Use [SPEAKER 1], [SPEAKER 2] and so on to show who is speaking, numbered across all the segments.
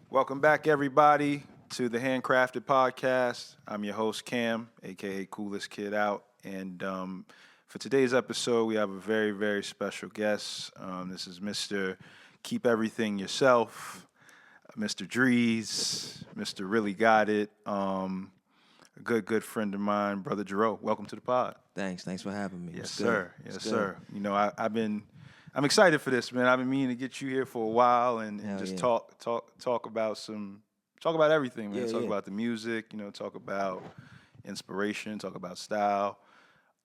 [SPEAKER 1] Welcome back, everybody, to the Handcrafted podcast. I'm your host, Cam, aka Coolest Kid Out. And for today's episode, we have a very, very special guest. This is Mr. Keep Everything Yourself, Mr. Drees, Mr. Really Got It, a good friend of mine, Brother Jerreau. Welcome to the pod.
[SPEAKER 2] Thanks for having me.
[SPEAKER 1] Yes, sir. Yes, sir. You know, I'm excited for this, man. I've been meaning to get you here for a while and just talk about everything, man. Talk about the music, talk about inspiration, talk about style.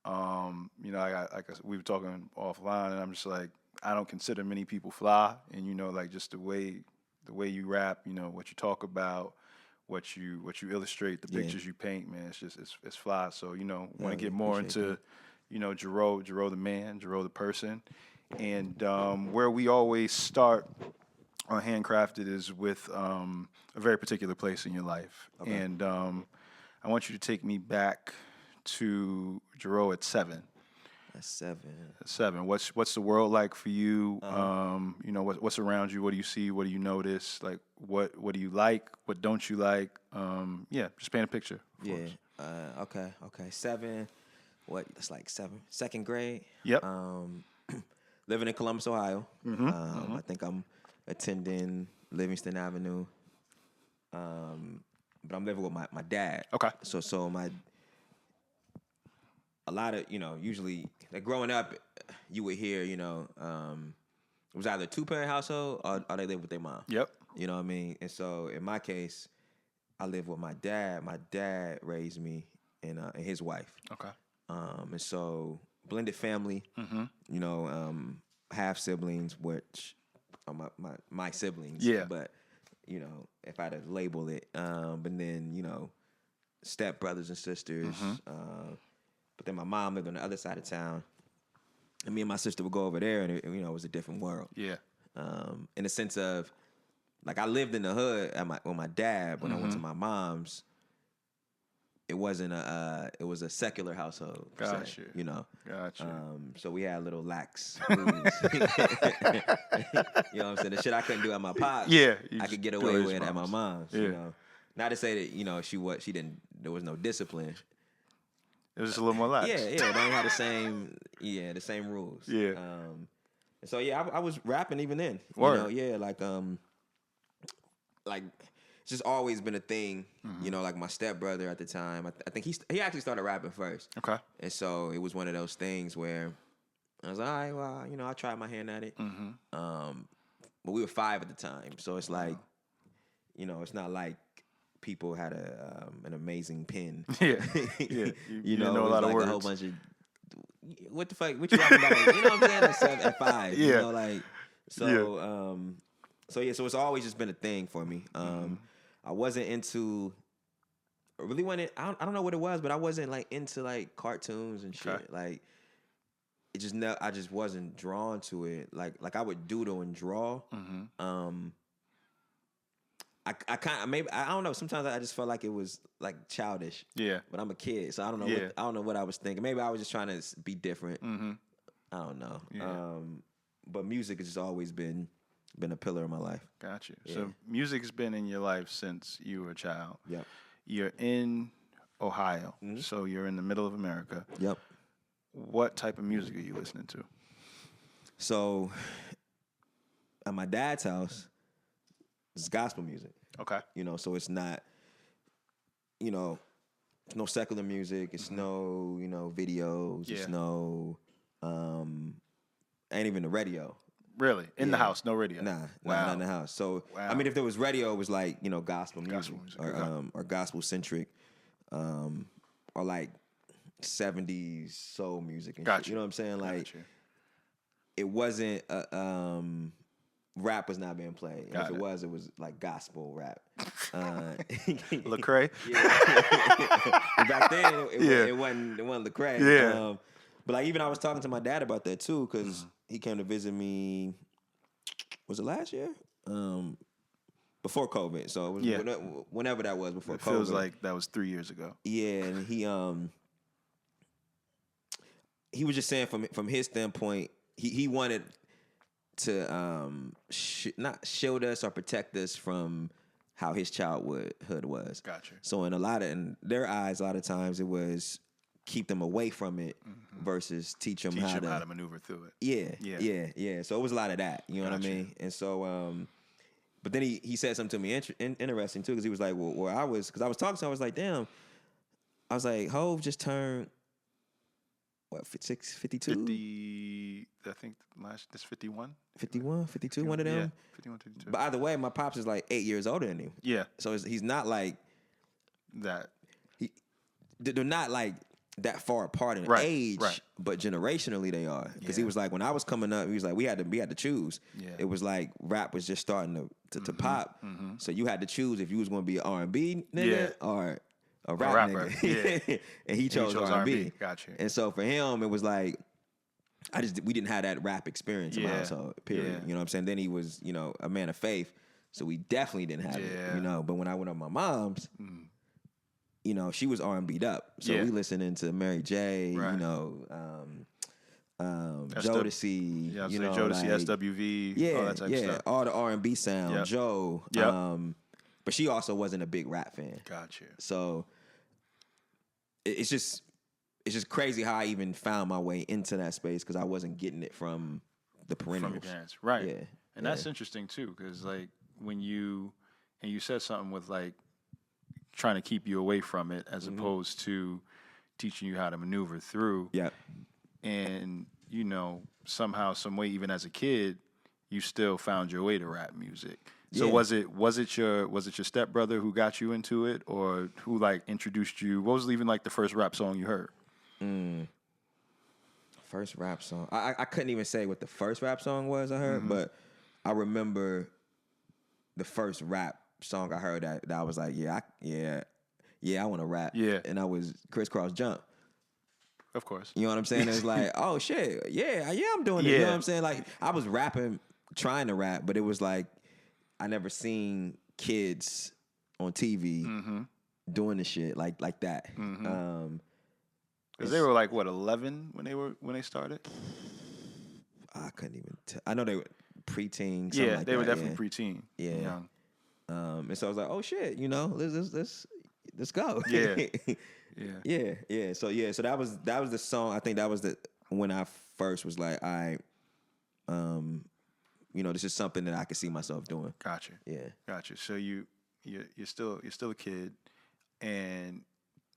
[SPEAKER 1] We were talking offline, and I'm just like, I don't consider many people fly, and like just the way you rap, what you talk about, what you illustrate, the pictures you paint, man. It's just it's fly. So want to get more into Jerreau the man, Jerreau the person. And where we always start on Handcrafted is with a very particular place in your life. Okay. And I want you to take me back to Jerreau at 7.
[SPEAKER 2] At 7.
[SPEAKER 1] At 7. What's the world like for you? What's around you? What do you see? What do you notice? Like, what do you like? What don't you like? Just paint a picture.
[SPEAKER 2] Okay. 7. What? That's like 7. Second grade.
[SPEAKER 1] Yep.
[SPEAKER 2] Living in Columbus, Ohio. I think I'm attending Livingston Avenue. But I'm living with my dad.
[SPEAKER 1] Okay.
[SPEAKER 2] So a lot of, usually, like growing up, you would hear, it was either a 2-parent household or they live with their mom.
[SPEAKER 1] Yep.
[SPEAKER 2] You know what I mean? And so in my case, I live with my dad. My dad raised me and his wife.
[SPEAKER 1] Okay.
[SPEAKER 2] And so blended family, half siblings, which are my siblings.
[SPEAKER 1] Yeah.
[SPEAKER 2] But, if I had to label it, but then, step brothers and sisters. But then my mom lived on the other side of town. And me and my sister would go over there, and it was a different world.
[SPEAKER 1] Yeah.
[SPEAKER 2] In the sense of, like, I lived in the hood with my dad. When I went to my mom's, it wasn't it was a secular household.
[SPEAKER 1] Gotcha.
[SPEAKER 2] Gotcha. So we had little lax rules. You know what I'm saying? The shit I couldn't do at my pops, I could get away with at my mom's.
[SPEAKER 1] Yeah.
[SPEAKER 2] Not to say that she didn't. There was no discipline.
[SPEAKER 1] It was just a little more lax.
[SPEAKER 2] Yeah. They didn't have the same rules.
[SPEAKER 1] Yeah.
[SPEAKER 2] And so I was rapping even then.
[SPEAKER 1] Word.
[SPEAKER 2] Like it's just always been a thing. Like my stepbrother at the time. I think he actually started rapping first.
[SPEAKER 1] Okay.
[SPEAKER 2] And so it was one of those things where I was like, all right, well, I tried my hand at it. But we were 5 at the time, so it's like, it's not like people had an amazing pen.
[SPEAKER 1] Yeah. You know a lot of words.
[SPEAKER 2] A whole bunch of what the fuck? What you rapping about? You know what I'm saying? At 5.
[SPEAKER 1] Yeah.
[SPEAKER 2] So it's always just been a thing for me. I wasn't into. I don't know what it was, but I wasn't like into like cartoons and shit. Okay. Like it just I just wasn't drawn to it. Like I would doodle and draw. I kind of maybe I don't know. Sometimes I just felt like it was like childish.
[SPEAKER 1] Yeah.
[SPEAKER 2] But I'm a kid, so I don't know. I don't know what I was thinking. Maybe I was just trying to be different. I don't know.
[SPEAKER 1] Yeah.
[SPEAKER 2] But music has just always been a pillar of my life.
[SPEAKER 1] Gotcha. Yeah. So music's been in your life since you were a child.
[SPEAKER 2] Yep.
[SPEAKER 1] You're in Ohio, so you're in the middle of America.
[SPEAKER 2] Yep.
[SPEAKER 1] What type of music are you listening to?
[SPEAKER 2] So, at my dad's house, it's gospel music.
[SPEAKER 1] Okay.
[SPEAKER 2] So it's not, it's no secular music. It's no, videos.
[SPEAKER 1] Yeah.
[SPEAKER 2] It's no, ain't even the radio.
[SPEAKER 1] Really? In the house, no radio?
[SPEAKER 2] Nah,
[SPEAKER 1] wow.
[SPEAKER 2] Not in the house. So, I mean, if there was radio, it was like, gospel music. Or gospel-centric, or like 70s soul music and
[SPEAKER 1] gotcha.
[SPEAKER 2] shit. You know what I'm saying? Like, it wasn't, rap was not being played. And if it was like gospel rap.
[SPEAKER 1] Lecrae?
[SPEAKER 2] Yeah. Back then, it wasn't Lecrae.
[SPEAKER 1] Yeah.
[SPEAKER 2] But like, even I was talking to my dad about that too, because he came to visit me, was it last year? Before COVID. So it was whenever that was before COVID. It
[SPEAKER 1] feels like that was 3 years ago.
[SPEAKER 2] Yeah, and he was just saying from his standpoint, he wanted to not shield us or protect us from how his childhood was.
[SPEAKER 1] Gotcha.
[SPEAKER 2] So in their eyes, a lot of times it was keep them away from it versus teach them how to
[SPEAKER 1] maneuver through it.
[SPEAKER 2] Yeah. So it was a lot of that. You know what I mean? And so, but then he said something to me interesting too, because he was like, well, where I was, because I was talking to him, I was like, damn. I was like, Hove just turned, what, 52?
[SPEAKER 1] 50, I think this 51.
[SPEAKER 2] 51, 52, one of them?
[SPEAKER 1] Yeah, 51, 52.
[SPEAKER 2] But either way, my pops is like 8 years older than him.
[SPEAKER 1] Yeah.
[SPEAKER 2] So he's not like,
[SPEAKER 1] that.
[SPEAKER 2] They're not like that far apart in age, but generationally they are. Because he was like, when I was coming up, he was like, we had to choose.
[SPEAKER 1] Yeah.
[SPEAKER 2] It was like rap was just starting to pop. So you had to choose if you was going to be an R&B nigga or a rap nigga.
[SPEAKER 1] Yeah.
[SPEAKER 2] And he chose R&B.
[SPEAKER 1] Gotcha.
[SPEAKER 2] And so for him, it was like, we didn't have that rap experience in my household, period.
[SPEAKER 1] Yeah.
[SPEAKER 2] You know what I'm saying? Then he was, a man of faith. So we definitely didn't have it, But when I went up my mom's, she was R&B'd up. So we listening to Mary J, Jodeci,
[SPEAKER 1] Jodeci,
[SPEAKER 2] like,
[SPEAKER 1] SWV, all that type of stuff.
[SPEAKER 2] All the R&B sound, Joe. But she also wasn't a big rap fan.
[SPEAKER 1] Gotcha.
[SPEAKER 2] So it's just crazy how I even found my way into that space, because I wasn't getting it from the perennials.
[SPEAKER 1] From your parents, right?
[SPEAKER 2] Yeah,
[SPEAKER 1] and that's interesting too, because like when you said something with like trying to keep you away from it as opposed to teaching you how to maneuver through.
[SPEAKER 2] Yeah.
[SPEAKER 1] And somehow, some way, even as a kid, you still found your way to rap music. So was it your stepbrother who got you into it, or who like introduced you? What was even like the first rap song you heard?
[SPEAKER 2] First rap song. I couldn't even say what the first rap song was I heard, but I remember the first rap song I heard that I was like, I want to rap.
[SPEAKER 1] Yeah.
[SPEAKER 2] And I was Crisscross Jump.
[SPEAKER 1] Of course.
[SPEAKER 2] You know what I'm saying? It's like, oh shit, I'm doing it. You know what I'm saying? Like, I was rapping, trying to rap, but it was like I never seen kids on TV doing the shit like that.
[SPEAKER 1] Because they were like what, 11 when they started?
[SPEAKER 2] I couldn't even tell. I know they were preteen.
[SPEAKER 1] Yeah,
[SPEAKER 2] like
[SPEAKER 1] they were
[SPEAKER 2] that.
[SPEAKER 1] definitely preteen.
[SPEAKER 2] Yeah.
[SPEAKER 1] Young.
[SPEAKER 2] And so I was like, oh shit, let's go.
[SPEAKER 1] Yeah.
[SPEAKER 2] Yeah. So that was the song. I think that was when I first was like, this is something that I could see myself doing.
[SPEAKER 1] Gotcha.
[SPEAKER 2] Yeah.
[SPEAKER 1] Gotcha. So you're still a kid, and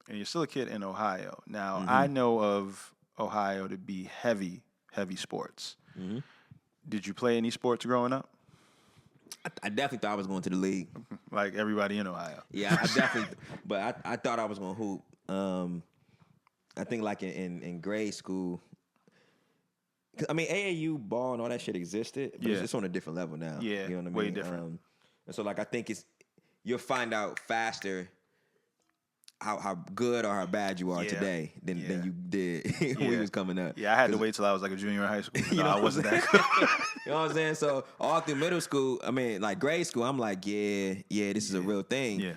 [SPEAKER 1] you're still a kid in Ohio. Now I know of Ohio to be heavy sports. Did you play any sports growing up?
[SPEAKER 2] I definitely thought I was going to the league.
[SPEAKER 1] Like everybody in Ohio.
[SPEAKER 2] Yeah, I definitely. But I thought I was going to hoop. I think like in grade school. I mean, AAU ball and all that shit existed, but it's on a different level now.
[SPEAKER 1] Yeah,
[SPEAKER 2] you know what I mean?
[SPEAKER 1] way different.
[SPEAKER 2] And so like I think you'll find out faster how good or how bad you are today than you did when you was coming up.
[SPEAKER 1] Yeah, I had to wait till I was like a junior in high school. I wasn't that good.
[SPEAKER 2] You know what I'm saying? So all through middle school, I mean, like grade school, I'm like, this is a real thing.
[SPEAKER 1] Yeah.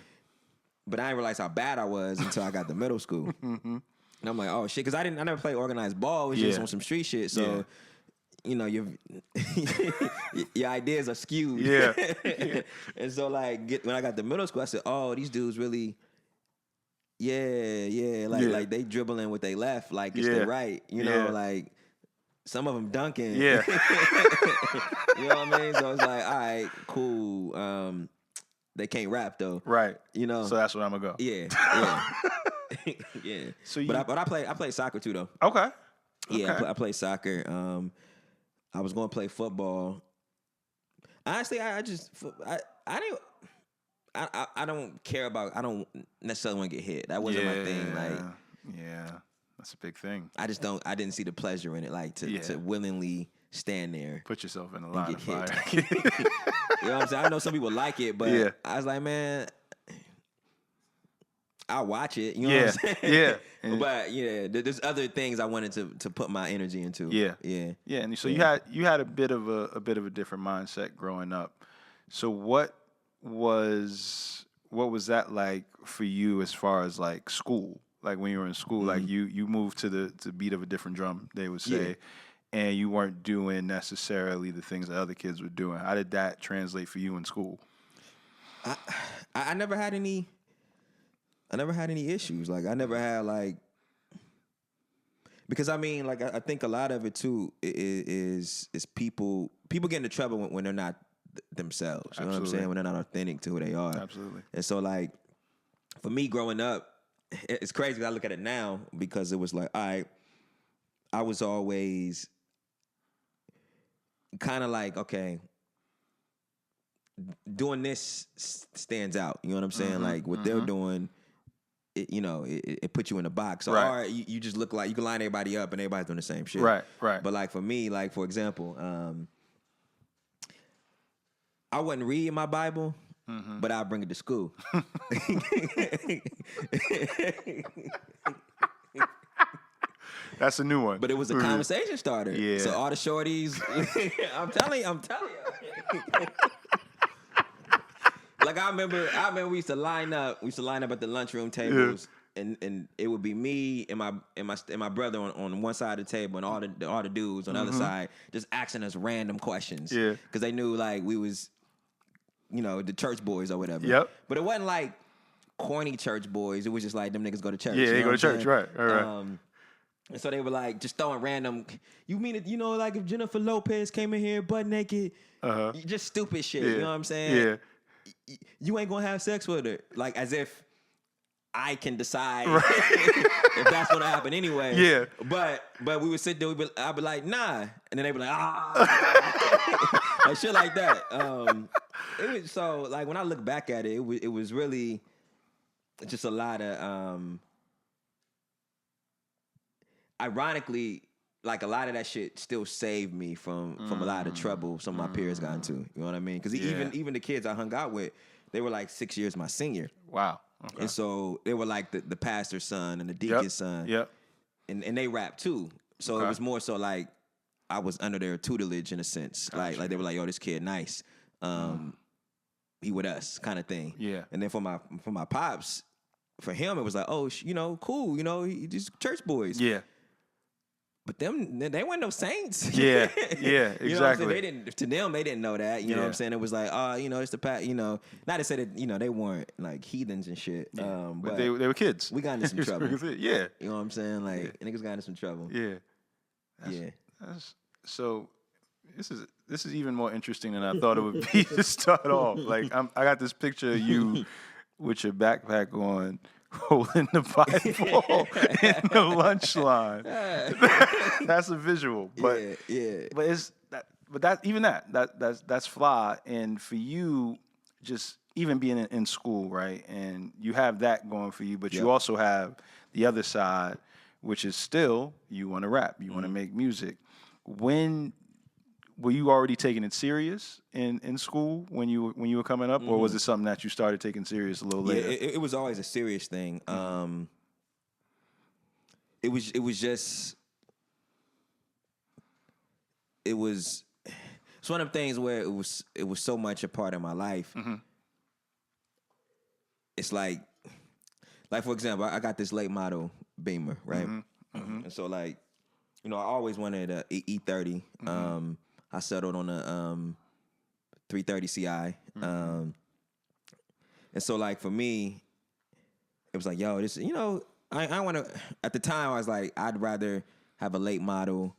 [SPEAKER 2] But I didn't realize how bad I was until I got to middle school. And I'm like, oh shit, because I never played organized ball. It was just on some street shit. So, your your ideas are skewed.
[SPEAKER 1] Yeah.
[SPEAKER 2] And so like when I got to middle school, I said, oh, these dudes really. Like they dribbling with their left, like it's their right, like some of them dunking.
[SPEAKER 1] Yeah.
[SPEAKER 2] You know what I mean? So it's like, all right, cool. They can't rap though,
[SPEAKER 1] Right.
[SPEAKER 2] So
[SPEAKER 1] that's what I'm gonna go.
[SPEAKER 2] Yeah. Yeah.
[SPEAKER 1] So
[SPEAKER 2] but I played soccer too though.
[SPEAKER 1] Okay.
[SPEAKER 2] Yeah, I played soccer. I was going to play football. Honestly, I didn't. I don't care about. I don't necessarily want to get hit. That wasn't my thing. Like,
[SPEAKER 1] that's a big thing.
[SPEAKER 2] I just don't. I didn't see the pleasure in it. Like to willingly stand there,
[SPEAKER 1] put yourself in a line of fire.
[SPEAKER 2] You know what I'm saying? I know some people like it, but I was like, man, I'll watch it. You know what I'm saying?
[SPEAKER 1] Yeah.
[SPEAKER 2] But there's other things I wanted to put my energy into.
[SPEAKER 1] Yeah. And so you had a bit of a different mindset growing up. So what was that like for you as far as like school? Like when you were in school, like you moved to the beat of a different drum, they would say, and you weren't doing necessarily the things that other kids were doing. How did that translate for you in school?
[SPEAKER 2] I never had any issues. Like I never had like, because I mean, like I think a lot of it too is people get into trouble when they're not themselves. You know what I'm saying? When they're not authentic to who they are.
[SPEAKER 1] Absolutely.
[SPEAKER 2] And so like for me growing up, it's crazy. I look at it now because it was like, I was always kind of like, okay, doing this stands out. You know what I'm saying? Like what they're doing, it puts you in a box. So, all right, you just look like you can line everybody up and everybody's doing the same shit.
[SPEAKER 1] Right.
[SPEAKER 2] But like for me, like for example, I wouldn't read my Bible, but I'd bring it to school.
[SPEAKER 1] That's a new one.
[SPEAKER 2] But it was a conversation starter.
[SPEAKER 1] Yeah.
[SPEAKER 2] So all the shorties, I'm telling you. Like I remember we used to line up at the lunchroom tables, and it would be me and my brother on one side of the table, and all the dudes on the other side just asking us random questions.
[SPEAKER 1] Yeah.
[SPEAKER 2] Because they knew like we was, the church boys or whatever.
[SPEAKER 1] Yep.
[SPEAKER 2] But it wasn't like corny church boys. It was just like them niggas go to church.
[SPEAKER 1] Yeah, they go to church, right.
[SPEAKER 2] And so they were like just throwing random. You mean it? Like if Jennifer Lopez came in here butt naked, just stupid shit.
[SPEAKER 1] Yeah.
[SPEAKER 2] You know what I'm saying?
[SPEAKER 1] Yeah.
[SPEAKER 2] You ain't gonna have sex with her, like as if I can decide if that's gonna happen anyway.
[SPEAKER 1] Yeah.
[SPEAKER 2] But we would sit there. I'd be like, nah, and then they'd be like, like shit like that. It was so like when I look back at it, it was really just a lot of ironically, like a lot of that shit still saved me from a lot of trouble some of my peers got into. You know what I mean? Because even the kids I hung out with, they were like 6 years my senior.
[SPEAKER 1] Wow. Okay.
[SPEAKER 2] And so they were like the pastor's son and the deacon's son.
[SPEAKER 1] Yep.
[SPEAKER 2] And they rapped too. So it was more so like I was under their tutelage in a sense. Gotcha. Like they were like, yo, this kid nice. He with us kind of thing.
[SPEAKER 1] Yeah.
[SPEAKER 2] And then for my pops, for him it was like, oh, cool. He just church boys.
[SPEAKER 1] Yeah.
[SPEAKER 2] But they weren't no saints.
[SPEAKER 1] Yeah, yeah, exactly.
[SPEAKER 2] You know what I'm saying? To them, they didn't know that. You know what I'm saying? It was like, it's the pat. Not to say that they weren't like heathens and shit.
[SPEAKER 1] Yeah. But they were kids.
[SPEAKER 2] We got into some trouble.
[SPEAKER 1] Yeah,
[SPEAKER 2] you know what I'm saying? Like niggas got into some trouble.
[SPEAKER 1] Yeah, so this is even more interesting than I thought it would be to start off. Like I got this picture of you with your backpack on, holding the Bible in the lunch line. That's a visual, but that's fly. And for you, just even being in school, right? And you have that going for you, but you also have the other side, which is still you want to rap, you want to make music. When were you already taking it serious in school when you were coming up, or was it something that you started taking serious a little later?
[SPEAKER 2] It was always a serious thing. It was it's one of the things where it was so much a part of my life. It's like for example, I got this late model Beamer, right? And so like, I always wanted a E30. I settled on a 330 Ci. And so like for me, it was like, yo, this, I want to, at the time I was like, I'd rather have a late model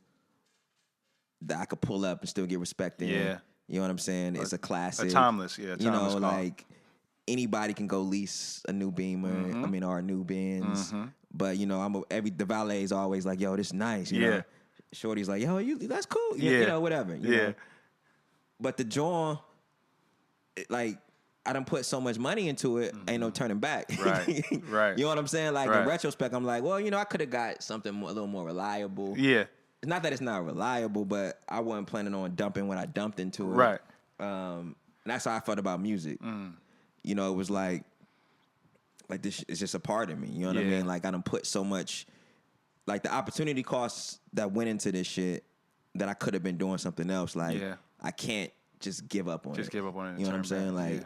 [SPEAKER 2] that I could pull up and still get respect in. Yeah. You know what I'm saying? It's a classic.
[SPEAKER 1] A timeless, timeless car.
[SPEAKER 2] Like anybody can go lease a new Beamer, or a new Benz. But, the valet is always like, yo, this is nice. You know? Shorty's like, yo, that's cool. Whatever. You know? But the joint, like, I done put so much money into it, ain't no turning back.
[SPEAKER 1] Right.
[SPEAKER 2] You know what I'm saying? Like, in retrospect, I'm like, well, I could have got something a little more reliable. Yeah. It's not that it's not reliable, but I wasn't planning on dumping what I dumped into it. Right. And that's how I felt about music. It was like this is just a part of me. You know what I mean? Like, I done put so much, like, the opportunity costs that went into this shit that I could have been doing something else. Like, I can't just give up on it.
[SPEAKER 1] Just give up on it.
[SPEAKER 2] You know what I'm saying? Like,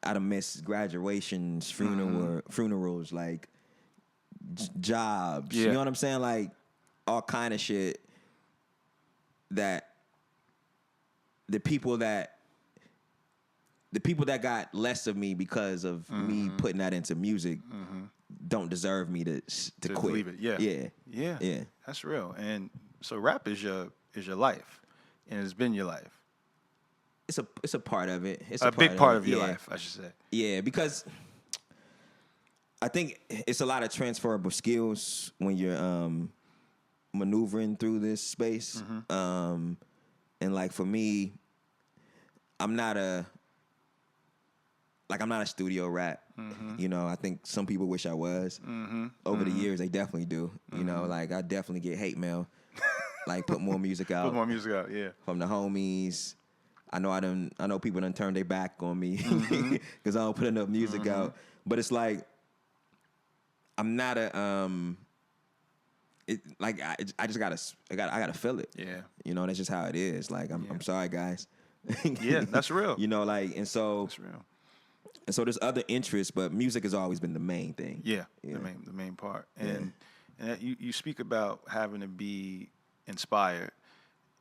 [SPEAKER 2] I done missed graduations, funerals, like, jobs. You know what I'm saying? Like, all kind of shit that the people that the people that got less of me because of me putting that into music don't deserve me to quit.
[SPEAKER 1] Leave it. Yeah. That's real. And so rap is your life, and it's been your life.
[SPEAKER 2] It's a part of it. It's
[SPEAKER 1] a big part of your life, I should say.
[SPEAKER 2] Yeah, because I think it's a lot of transferable skills when you're maneuvering through this space. And like for me, I'm not a studio rat. You know, I think some people wish I was. Over the years, they definitely do. You know, like I definitely get hate mail. Like put more music out.
[SPEAKER 1] Put more music out, yeah.
[SPEAKER 2] From the homies. I know people done turned their back on me because I don't put enough music out. But it's like I'm not a I gotta feel it.
[SPEAKER 1] Yeah.
[SPEAKER 2] You know, that's just how it is. Like I'm sorry guys.
[SPEAKER 1] Yeah, that's real.
[SPEAKER 2] You know, like and so
[SPEAKER 1] that's real.
[SPEAKER 2] And so there's other interests, but music has always been the main thing.
[SPEAKER 1] Yeah. The main part. And you speak about having to be inspired,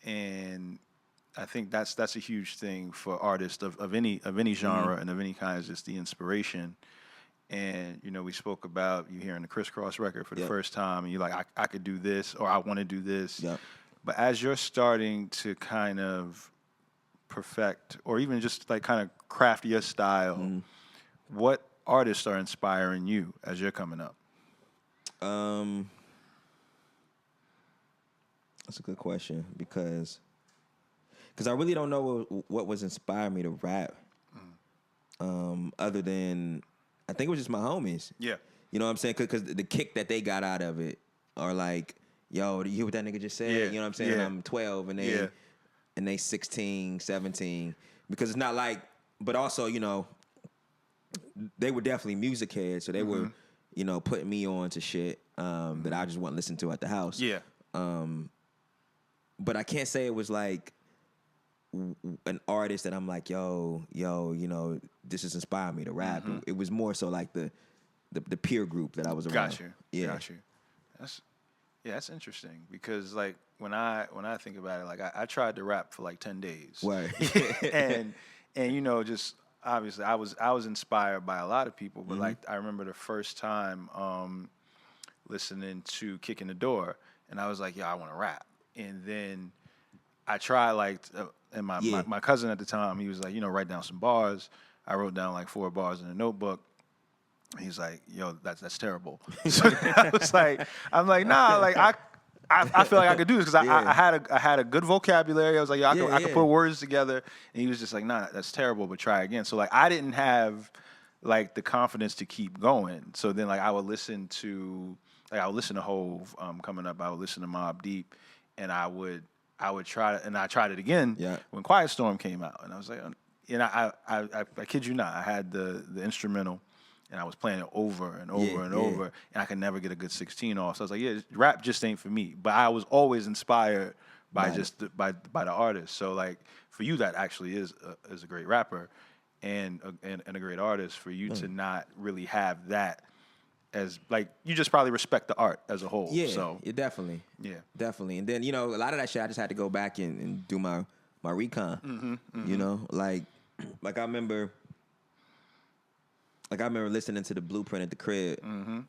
[SPEAKER 1] and I think that's a huge thing for artists of any genre and of any kind, is just the inspiration. And you know, we spoke about you hearing the Crisscross record for the first time, and you're like, I could do this, or I want to do this. But as you're starting to kind of perfect, or even just like kind of craft your style, what artists are inspiring you as you're coming up?
[SPEAKER 2] That's a good question because I really don't know what was inspiring me to rap. Other than I think it was just my homies.
[SPEAKER 1] Yeah.
[SPEAKER 2] You know what I'm saying? Because the kick that they got out of it, or like, yo, do you hear what that nigga just said?
[SPEAKER 1] Yeah.
[SPEAKER 2] You know what I'm saying? I'm 12 and they 16, 17. Because it's not like, but also, you know, they were definitely music heads, so they were, you know, putting me on to shit that I just want to listen to at the house.
[SPEAKER 1] Yeah.
[SPEAKER 2] But I can't say it was like an artist that I'm like, yo, you know, this has inspired me to rap. It was more so like the peer group that I was around.
[SPEAKER 1] Got you. That's interesting because like when I think about it, like I tried to rap for like 10 days.
[SPEAKER 2] Right.
[SPEAKER 1] and you know, just obviously I was inspired by a lot of people, but like I remember the first time listening to Kick in the Door, and I was like, I want to rap. And then I tried like, and my cousin at the time, he was like, you know, write down some bars. I wrote down like 4 bars in a notebook. He's like, yo, that's terrible. So I'm like, nah, like I feel like I could do this because I had a good vocabulary. I was like, I could put words together. And he was just like, nah, that's terrible, but try again. So like I didn't have like the confidence to keep going. So then like I would listen to Hove coming up. I would listen to Mobb Deep, and I would try, and I tried it again when Quiet Storm came out, and I was like, and I kid you not, I had the instrumental, and I was playing it over and over and over, and I could never get a good 16 off. So I was like, rap just ain't for me. But I was always inspired by by the artist. So like for you, that actually is a great rapper and a great artist. For you to not really have that, as like you just probably respect the art as a whole.
[SPEAKER 2] Yeah,
[SPEAKER 1] so
[SPEAKER 2] definitely.
[SPEAKER 1] Yeah,
[SPEAKER 2] definitely. And then you know a lot of that shit I just had to go back and do my recon. You know, like I remember listening to the Blueprint at the crib, and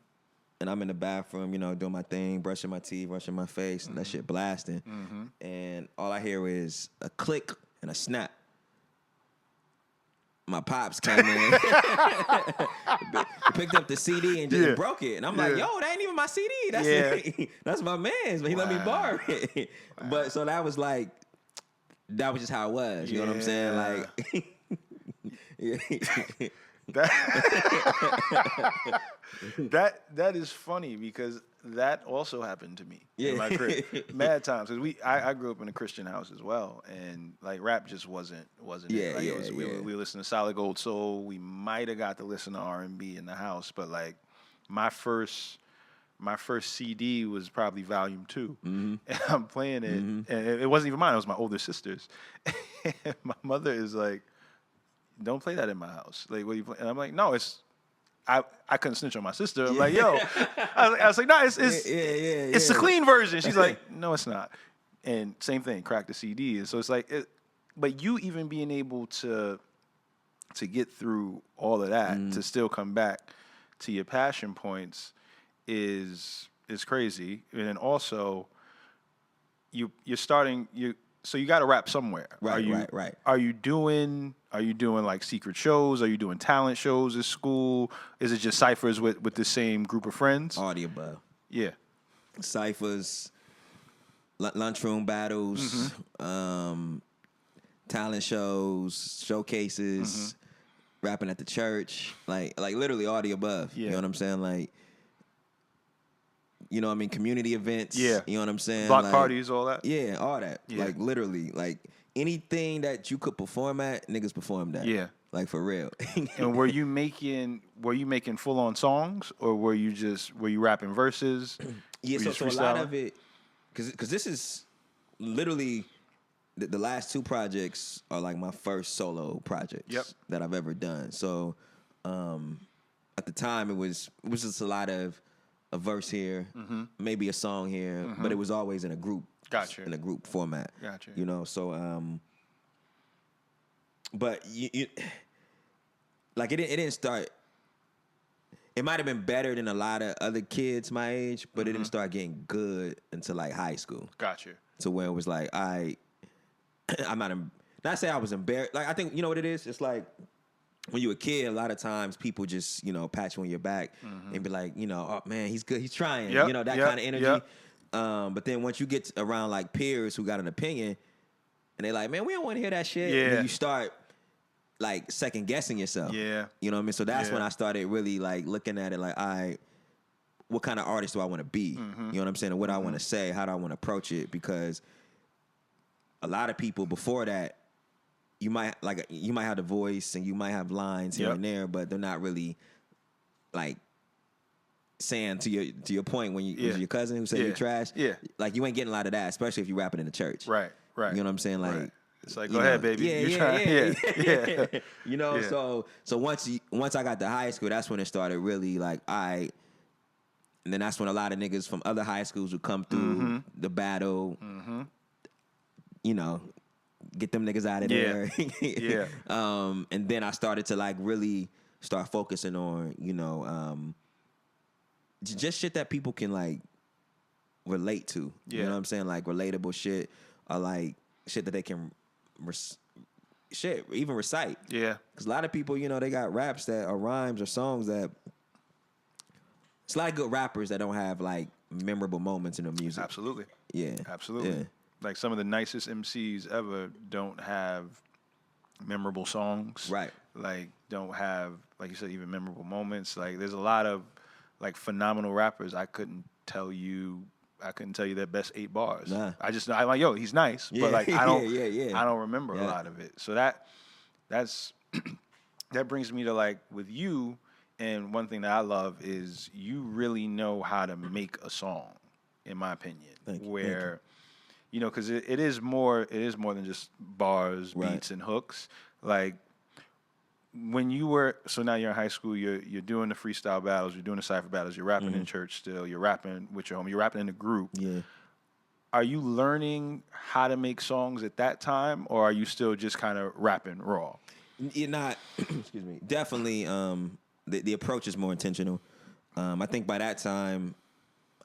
[SPEAKER 2] I'm in the bathroom, you know, doing my thing, brushing my teeth, brushing my face, and that shit blasting, and all I hear is a click and a snap. My pops came in, picked up the CD and just broke it. And I'm like, yo, that ain't even my CD. That's my man's, but he let me borrow it. But so that was just how it was. You know what I'm saying? Like,
[SPEAKER 1] that is funny because that also happened to me in my crib. Mad times, because I grew up in a Christian house as well, and like rap just wasn't it. We listened to Solid Gold Soul. We might have got to listen to R&B in the house, but like my first CD was probably Volume 2, and I'm playing it, and it wasn't even mine. It was my older sister's. And my mother is like, "Don't play that in my house." Like, what are you playing? And I'm like, "No, it's." I couldn't snitch on my sister. I'm like, yo. I was like, no, it's the clean version. She's like, no, it's not. And same thing, crack the CD. And so it's like, but you even being able to to get through all of that to still come back to your passion points is crazy. And then also you're starting so you got to rap somewhere.
[SPEAKER 2] Right.
[SPEAKER 1] Are you doing like secret shows? Are you doing talent shows at school? Is it just ciphers with the same group of friends?
[SPEAKER 2] All the above.
[SPEAKER 1] Yeah.
[SPEAKER 2] Ciphers, lunchroom battles, talent shows, showcases, rapping at the church, like literally all the above.
[SPEAKER 1] Yeah.
[SPEAKER 2] You know what I'm saying? Like, you know what I mean? Community events.
[SPEAKER 1] Yeah.
[SPEAKER 2] You know what I'm saying?
[SPEAKER 1] Block
[SPEAKER 2] like,
[SPEAKER 1] parties, all that?
[SPEAKER 2] Yeah, all that.
[SPEAKER 1] Yeah.
[SPEAKER 2] Like, literally. Like, anything that you could perform at, niggas performed at.
[SPEAKER 1] Yeah.
[SPEAKER 2] Like, for real.
[SPEAKER 1] And were you making full on songs, or were you rapping verses?
[SPEAKER 2] Yeah, so a lot of it, because this is literally the last two projects are like my first solo projects that I've ever done. So at the time it was just a lot of a verse here, maybe a song here, but it was always in a group.
[SPEAKER 1] Gotcha.
[SPEAKER 2] In a group format.
[SPEAKER 1] Gotcha.
[SPEAKER 2] You know, so but you like it didn't start. It might have been better than a lot of other kids my age, but it didn't start getting good until like high school.
[SPEAKER 1] Gotcha.
[SPEAKER 2] To where it was like, I'm not say I was embarrassed. Like, I think, you know what it is? It's like when you're a kid, a lot of times people just, you know, pat you on your back and be like, you know, oh man, he's good, he's trying. You know, that kind of energy. But then once you get around like peers who got an opinion and they're like, man, we don't want to hear that shit.
[SPEAKER 1] Yeah.
[SPEAKER 2] And then you start like second guessing yourself.
[SPEAKER 1] Yeah.
[SPEAKER 2] You know what I mean? So that's when I started really like looking at it like, all right, what kind of artist do I want to be? You know what I'm saying? And what I want to say, how do I want to approach it? Because a lot of people before that, you might have the voice and you might have lines here and there, but they're not really like saying to your point when you was your cousin who said you trash.
[SPEAKER 1] Yeah.
[SPEAKER 2] Like you ain't getting a lot of that, especially if you rapping in the church.
[SPEAKER 1] Right.
[SPEAKER 2] You know what I'm saying? Like
[SPEAKER 1] it's like, go ahead, baby.
[SPEAKER 2] Yeah. You know, so once I got to high school, that's when it started really like, all right. And then that's when a lot of niggas from other high schools would come through the battle. You know, get them niggas out of there. And then I started to like really start focusing on, you know, just shit that people can like relate to. You know what I'm saying? Like relatable shit, or like shit that they can even recite.
[SPEAKER 1] Yeah.
[SPEAKER 2] Because a lot of people, you know, they got raps that are rhymes or songs that it's a lot of good rappers that don't have like memorable moments in their music.
[SPEAKER 1] Absolutely.
[SPEAKER 2] Yeah.
[SPEAKER 1] Absolutely.
[SPEAKER 2] Yeah.
[SPEAKER 1] Like some of the nicest MCs ever don't have memorable songs.
[SPEAKER 2] Right.
[SPEAKER 1] Like don't have, like you said, even memorable moments. Like there's a lot of like phenomenal rappers. I couldn't tell you their best 8 bars.
[SPEAKER 2] Nah.
[SPEAKER 1] I'm like, yo, he's nice, but like I don't I don't remember a
[SPEAKER 2] Yeah.
[SPEAKER 1] lot of it. So that's that brings me to like with you, and one thing that I love is you really know how to make a song, in my opinion.
[SPEAKER 2] Thank you.
[SPEAKER 1] Where you know, because it is more than just bars, beats, and hooks. Like when you were, so now you're in high school, you're doing the freestyle battles, you're doing the cypher battles, you're rapping in church still, you're rapping with your homie, you're rapping in a group.
[SPEAKER 2] Yeah.
[SPEAKER 1] Are you learning how to make songs at that time, or are you still just kind of rapping raw?
[SPEAKER 2] You're not, excuse me, definitely the approach is more intentional. I think by that time,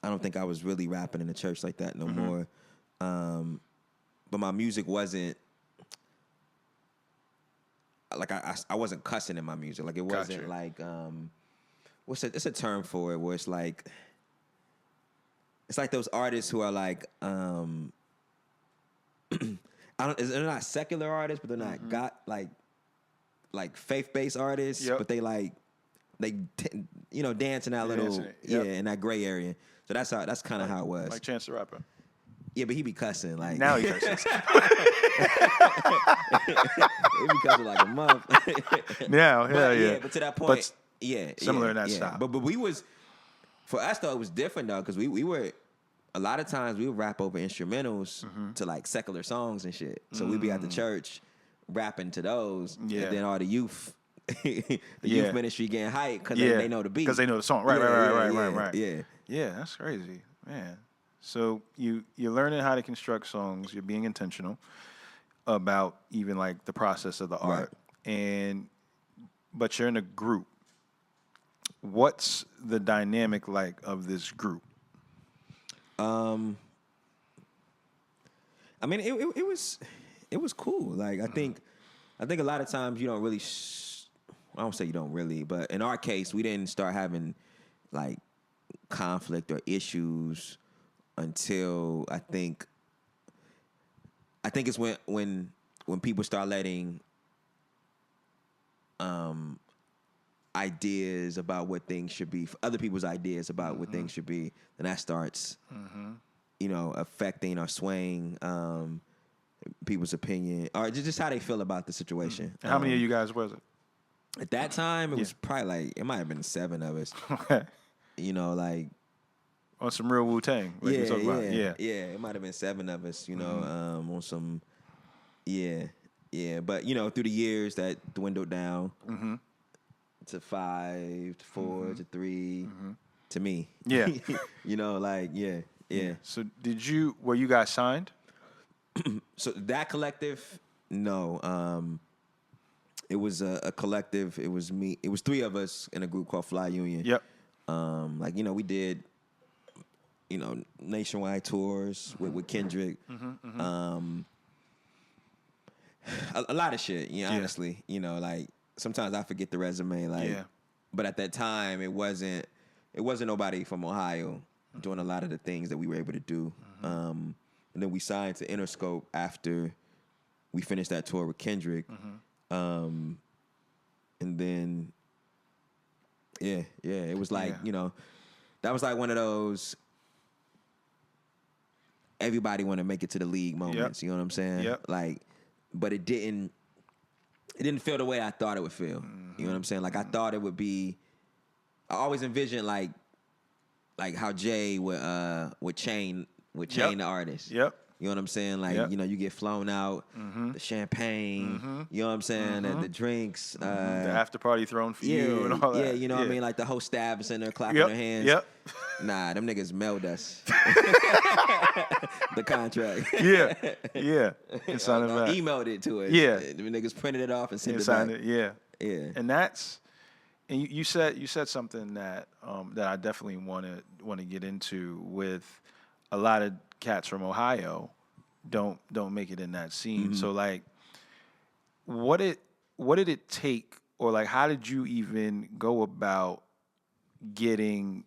[SPEAKER 2] I don't think I was really rapping in the church like that no more. But my music wasn't like I wasn't cussing in my music. Like it wasn't like it's a term for it where it's like those artists who are like they're not secular artists, but they're not got like faith-based artists, but they dance in that little in that gray area. So that's kind of how it was.
[SPEAKER 1] Like Chance the Rapper.
[SPEAKER 2] Yeah, but he be cussing like
[SPEAKER 1] Now he cusses.
[SPEAKER 2] he be cussing like a month.
[SPEAKER 1] Now, yeah.
[SPEAKER 2] But to that point,
[SPEAKER 1] similar in that style.
[SPEAKER 2] But we was, for us though, it was different though, because we were, a lot of times we would rap over instrumentals to like secular songs and shit. So we'd be at the church rapping to those, and then all the youth. Youth ministry getting hyped because they know the beat.
[SPEAKER 1] Because they know the song. Right.
[SPEAKER 2] Yeah.
[SPEAKER 1] Yeah, that's crazy, man. So you're learning how to construct songs. You're being intentional about even like the process of the art, and but you're in a group. What's the dynamic like of this group?
[SPEAKER 2] I mean, it was cool. Like I think a lot of times you don't really. I don't say you don't really, but in our case, we didn't start having like conflict or issues until I think it's when people start letting ideas about what things should be, other people's ideas about what things should be, then that starts, affecting or swaying people's opinion or just how they feel about the situation.
[SPEAKER 1] And how many of you guys was it?
[SPEAKER 2] At that time, it was probably like, it might have been 7 of us.
[SPEAKER 1] Okay.
[SPEAKER 2] Like
[SPEAKER 1] On some real Wu-Tang, like you talking about. Yeah.
[SPEAKER 2] It might have been 7 of us, on some, but through the years that dwindled down to 5, to 4, to 3, to me.
[SPEAKER 1] Yeah.
[SPEAKER 2] Yeah.
[SPEAKER 1] So were you guys signed?
[SPEAKER 2] So that collective, no. It was a collective. It was me. It was 3 of us in a group called Fly Union.
[SPEAKER 1] Yep.
[SPEAKER 2] We did, nationwide tours with Kendrick. A lot of shit, honestly. Like sometimes I forget the resume, but at that time it wasn't nobody from Ohio doing a lot of the things that we were able to do. And then we signed to Interscope after we finished that tour with Kendrick. And then it was like, that was like one of those everybody want to make it to the league moments. You know what I'm saying?
[SPEAKER 1] Yep.
[SPEAKER 2] Like, but it didn't feel the way I thought it would feel. You know what I'm saying? Like I thought it would be. I always envisioned like how Jay would chain the artist.
[SPEAKER 1] Yep.
[SPEAKER 2] You know what I'm saying? Like, you get flown out, the champagne, you know what I'm saying? The drinks.
[SPEAKER 1] The after party thrown for you and all that.
[SPEAKER 2] Yeah, you know what I mean? Like the whole staff is in there clapping their hands.
[SPEAKER 1] Yep.
[SPEAKER 2] Nah, them niggas mailed us the contract.
[SPEAKER 1] Yeah. And signed it back.
[SPEAKER 2] Emailed it to us.
[SPEAKER 1] Yeah.
[SPEAKER 2] Them niggas printed it off and sent it
[SPEAKER 1] signed
[SPEAKER 2] back.
[SPEAKER 1] Yeah.
[SPEAKER 2] Yeah.
[SPEAKER 1] And you said something that I definitely want to get into with a lot of cats from Ohio don't make it in that scene. So like what did it take, or like how did you even go about getting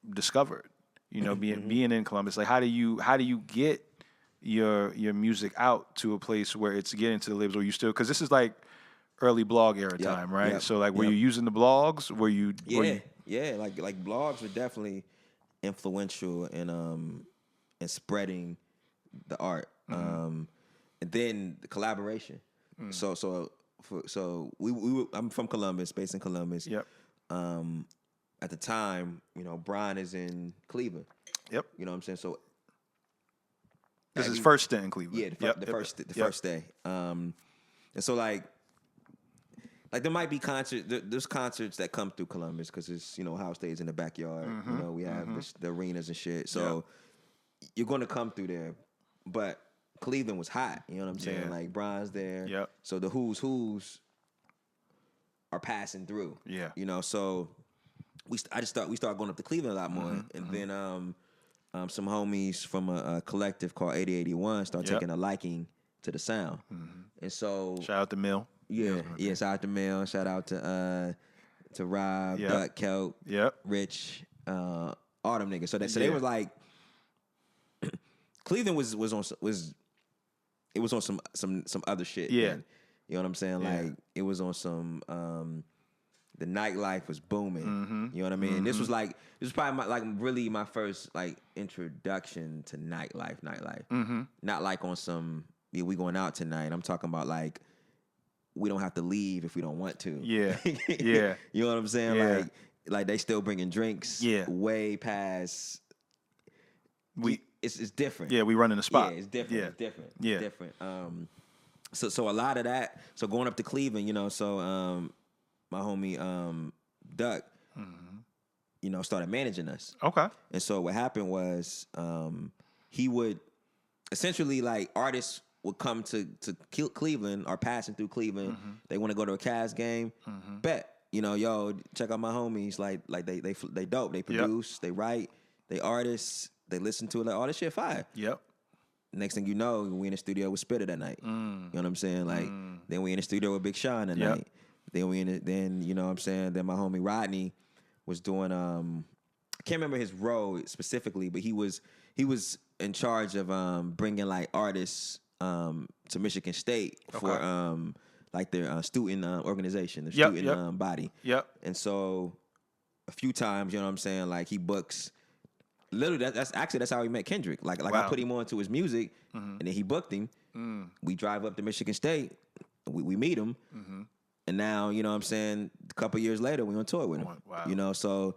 [SPEAKER 1] discovered? Being in Columbus, like how do you get your music out to a place where it's getting to the labels, or you still, because this is like early blog era time, right?
[SPEAKER 2] Yep,
[SPEAKER 1] so like were you using the blogs?
[SPEAKER 2] Yeah, like blogs were definitely influential in spreading the art. And then the collaboration. So I'm from Columbus, based in Columbus.
[SPEAKER 1] Yep.
[SPEAKER 2] At the time, Brian is in Cleveland.
[SPEAKER 1] Yep.
[SPEAKER 2] You know what I'm saying? So
[SPEAKER 1] this is first stint in Cleveland.
[SPEAKER 2] Yeah, the first day. And so like there might be there's concerts that come through Columbus because it's, Ohio State's in the backyard. We have the arenas and shit. So you're going to come through there. But Cleveland was hot. You know what I'm saying?
[SPEAKER 1] Yeah.
[SPEAKER 2] Like Brian's there.
[SPEAKER 1] Yep.
[SPEAKER 2] So the who's are passing through.
[SPEAKER 1] Yeah.
[SPEAKER 2] So we started going up to Cleveland a lot more. And then some homies from a collective called 8081 started taking a liking to the sound. And so
[SPEAKER 1] shout out to Mill.
[SPEAKER 2] Yeah, shout out to Mill. Shout out to Rob, Duck, Kelp, Rich, all them niggas. So they was like, Cleveland was on some other shit.
[SPEAKER 1] Yeah.
[SPEAKER 2] Man. You know what I'm saying?
[SPEAKER 1] Yeah.
[SPEAKER 2] Like it was on some the nightlife was booming. You know what I mean? This was probably my first like introduction to nightlife. Not like on some we going out tonight. I'm talking about like we don't have to leave if we don't want to.
[SPEAKER 1] Yeah. Yeah.
[SPEAKER 2] You know what I'm saying?
[SPEAKER 1] Yeah.
[SPEAKER 2] Like they still bringing drinks way past it's different.
[SPEAKER 1] Yeah, we running the spot.
[SPEAKER 2] Yeah, it's different.
[SPEAKER 1] Yeah.
[SPEAKER 2] It's different.
[SPEAKER 1] Yeah.
[SPEAKER 2] It's different. So a lot of that. So going up to Cleveland, my homie Duck, started managing us.
[SPEAKER 1] Okay.
[SPEAKER 2] And so what happened was he would essentially like artists would come to Cleveland or passing through Cleveland, they want to go to a Cavs game. Bet, you know, yo, check out my homies. Like they dope. They produce, they write, they artists, they listen to it. Like all this shit fire.
[SPEAKER 1] Yep.
[SPEAKER 2] Next thing you know, we in the studio with Spitter that night. You know what I'm saying? Like then we in the studio with Big Sean that night. Then you know what I'm saying? Then my homie Rodney was doing I can't remember his role specifically, but he was in charge of bringing like artists to Michigan State for like their student organization, the student body.
[SPEAKER 1] Yep.
[SPEAKER 2] And so a few times, you know what I'm saying, like he books. Literally, that's how he met Kendrick. Like
[SPEAKER 1] wow.
[SPEAKER 2] I put him on to his music, and then he booked him. We drive up to Michigan State, we meet him, and now you know what I'm saying. A couple years later, we on tour with him.
[SPEAKER 1] Wow.
[SPEAKER 2] You know, so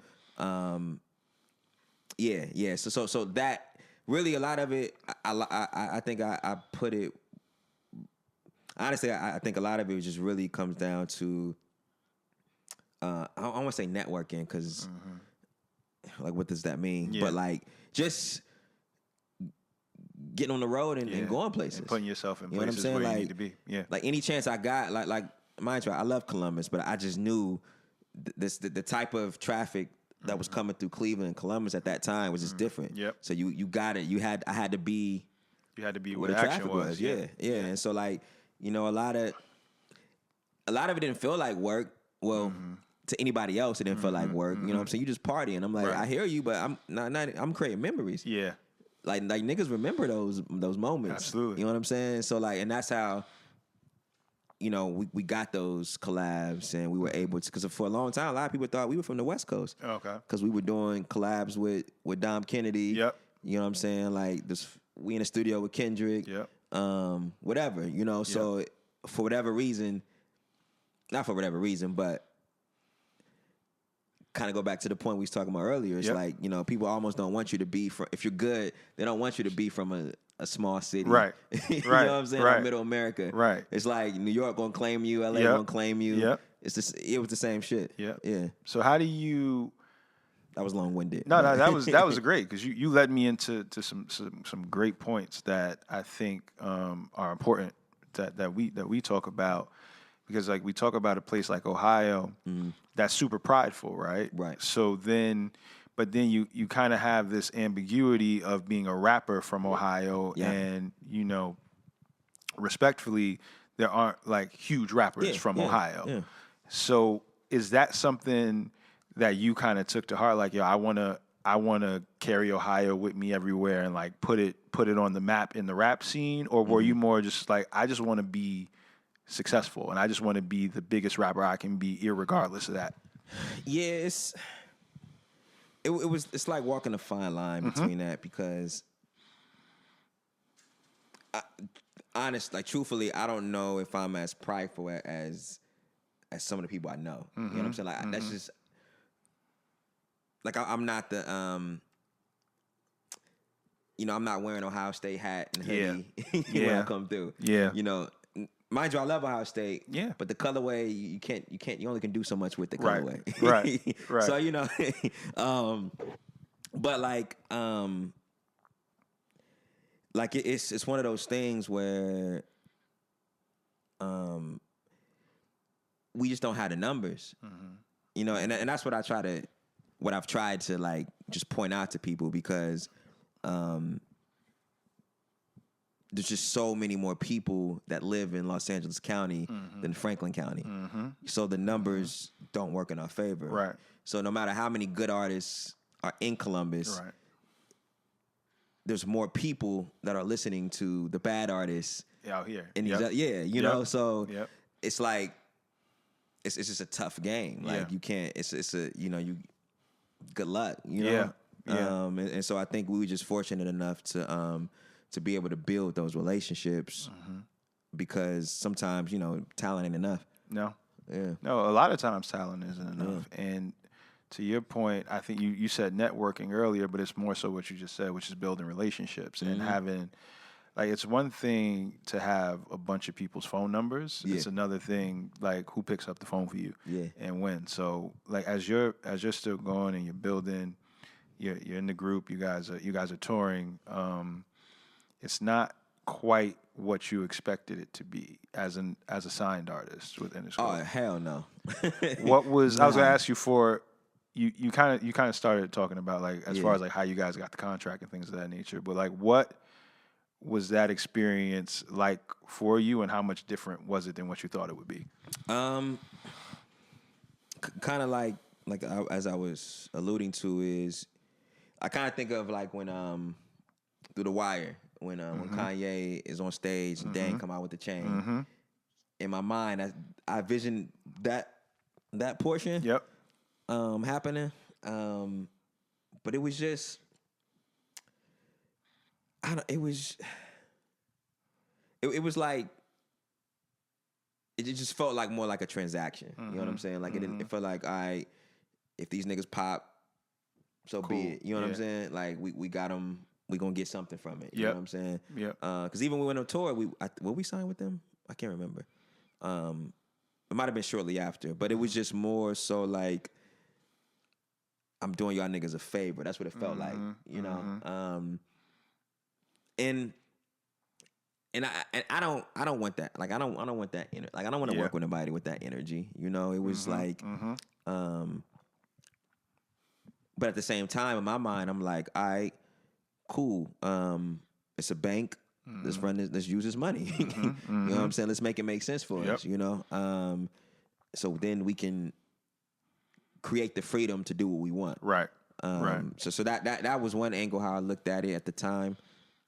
[SPEAKER 2] yeah. So that really a lot of it. I think I put it. Honestly, I think a lot of it just really comes down to. I want to say networking because. Like, what does that mean? Yeah. But, like, just getting on the road and going places.
[SPEAKER 1] And putting yourself in places where you need to be. Yeah.
[SPEAKER 2] Like, any chance I got, like mind you, I love Columbus, but I just knew the type of traffic that was coming through Cleveland and Columbus at that time was just different.
[SPEAKER 1] Yep.
[SPEAKER 2] So you got it. I had to be.
[SPEAKER 1] You had to be where the action was.
[SPEAKER 2] Yeah. And so, like, you know, a lot of it didn't feel like work. Well. To anybody else, it didn't feel like work. You know what I'm saying? You just party, and I'm like, I hear you, but I'm not. I'm creating memories.
[SPEAKER 1] Yeah,
[SPEAKER 2] like niggas remember those moments.
[SPEAKER 1] Absolutely.
[SPEAKER 2] You know what I'm saying? So like, and that's how, you know, we got those collabs, and we were able to. Because for a long time, a lot of people thought we were from the West Coast.
[SPEAKER 1] Okay.
[SPEAKER 2] Because we were doing collabs with Dom Kennedy.
[SPEAKER 1] Yep.
[SPEAKER 2] You know what I'm saying? Like this, we in the studio with Kendrick.
[SPEAKER 1] Yep.
[SPEAKER 2] Whatever. You know. So for whatever reason, not for whatever reason, but. Kind of go back to the point we was talking about earlier. It's like, you know, people almost don't want you to be from, if you're good, they don't want you to be from a small city.
[SPEAKER 1] Right.
[SPEAKER 2] You know what I'm saying? Or middle America.
[SPEAKER 1] Right.
[SPEAKER 2] It's like New York gonna claim you, LA gonna claim you.
[SPEAKER 1] Yep.
[SPEAKER 2] It was the same shit. Yeah.
[SPEAKER 1] So how do you
[SPEAKER 2] That was long-winded.
[SPEAKER 1] No, that was great because you led me into some great points that I think are important that we talk about. Because like we talk about a place like Ohio, that's super prideful, right?
[SPEAKER 2] Right.
[SPEAKER 1] So then you kind of have this ambiguity of being a rapper from Ohio, and you know, respectfully, there aren't like huge rappers from Ohio. Yeah. So is that something that you kind of took to heart? Like, yo, I wanna carry Ohio with me everywhere and like put it on the map in the rap scene, or were you more just like, I just want to be successful and I just want to be the biggest rapper I can be irregardless of that?
[SPEAKER 2] Yeah, it's like walking a fine line between that, because like truthfully, I don't know if I'm as prideful as some of the people I know. You know what I'm saying? Like that's just like I'm not the you know, I'm not wearing Ohio State hat and hoodie when I come through.
[SPEAKER 1] Yeah.
[SPEAKER 2] You know, mind you, I love Ohio State. Yeah. But the colorway, you only can do so much with the colorway.
[SPEAKER 1] Right.
[SPEAKER 2] So, you know, but like it's one of those things where we just don't have the numbers. You know, and that's what I've tried to like just point out to people, because there's just so many more people that live in Los Angeles County than Franklin County. So the numbers don't work in our favor.
[SPEAKER 1] Right.
[SPEAKER 2] So no matter how many good artists are in Columbus, there's more people that are listening to the bad artists
[SPEAKER 1] out here.
[SPEAKER 2] And you know, so it's like it's just a tough game. Like you can't. It's a, you know, you good luck. You know. And so I think we were just fortunate enough to be able to build those relationships, because sometimes, you know, talent ain't enough.
[SPEAKER 1] No, a lot of times talent isn't enough. And to your point, I think you said networking earlier, but it's more so what you just said, which is building relationships and having, like, it's one thing to have a bunch of people's phone numbers. It's another thing, like, who picks up the phone for you and when. So, like, as you're still going and you're building, you're in the group, you guys are touring. It's not quite what you expected it to be as a signed artist with Interscope?
[SPEAKER 2] Oh hell no.
[SPEAKER 1] What was I was gonna
[SPEAKER 2] Nah.
[SPEAKER 1] ask you for? You kind of started talking about like as far
[SPEAKER 2] Yeah.
[SPEAKER 1] as like how you guys got the contract and things of that nature, but like what was that experience like for you, and how much different was it than what you thought it would be?
[SPEAKER 2] Um, kind of as I was alluding to is I kind of think of like when through the wire when Kanye is on stage and Dan come out with the chain. In my mind, I visioned that portion
[SPEAKER 1] Yep.
[SPEAKER 2] happening. But it was just I don't. It was like it just felt like more like a transaction. You know what I'm saying? Like it felt like, all right, if these niggas pop, so
[SPEAKER 1] Cool.
[SPEAKER 2] be it. You know what I'm
[SPEAKER 1] Yeah.
[SPEAKER 2] saying? Like we got them. We gonna get something from it. You know
[SPEAKER 1] Yep.
[SPEAKER 2] what I'm saying?
[SPEAKER 1] Yep.
[SPEAKER 2] Because even when we went on tour, were we signed with them? I can't remember. It might have been shortly after, but it was just more so like I'm doing y'all niggas a favor. That's what it felt like. You know. And I don't want that. Like I don't want that like I don't want to
[SPEAKER 1] Yeah.
[SPEAKER 2] work with anybody with that energy. You know, it was like but at the same time in my mind I'm like, all right, cool. It's a bank. Let's run this, let's use this money. You know what I'm saying? Let's make it make sense for
[SPEAKER 1] Yep.
[SPEAKER 2] us, you know? So then we can create the freedom to do what we want.
[SPEAKER 1] Right. Right.
[SPEAKER 2] So that was one angle how I looked at it at the time.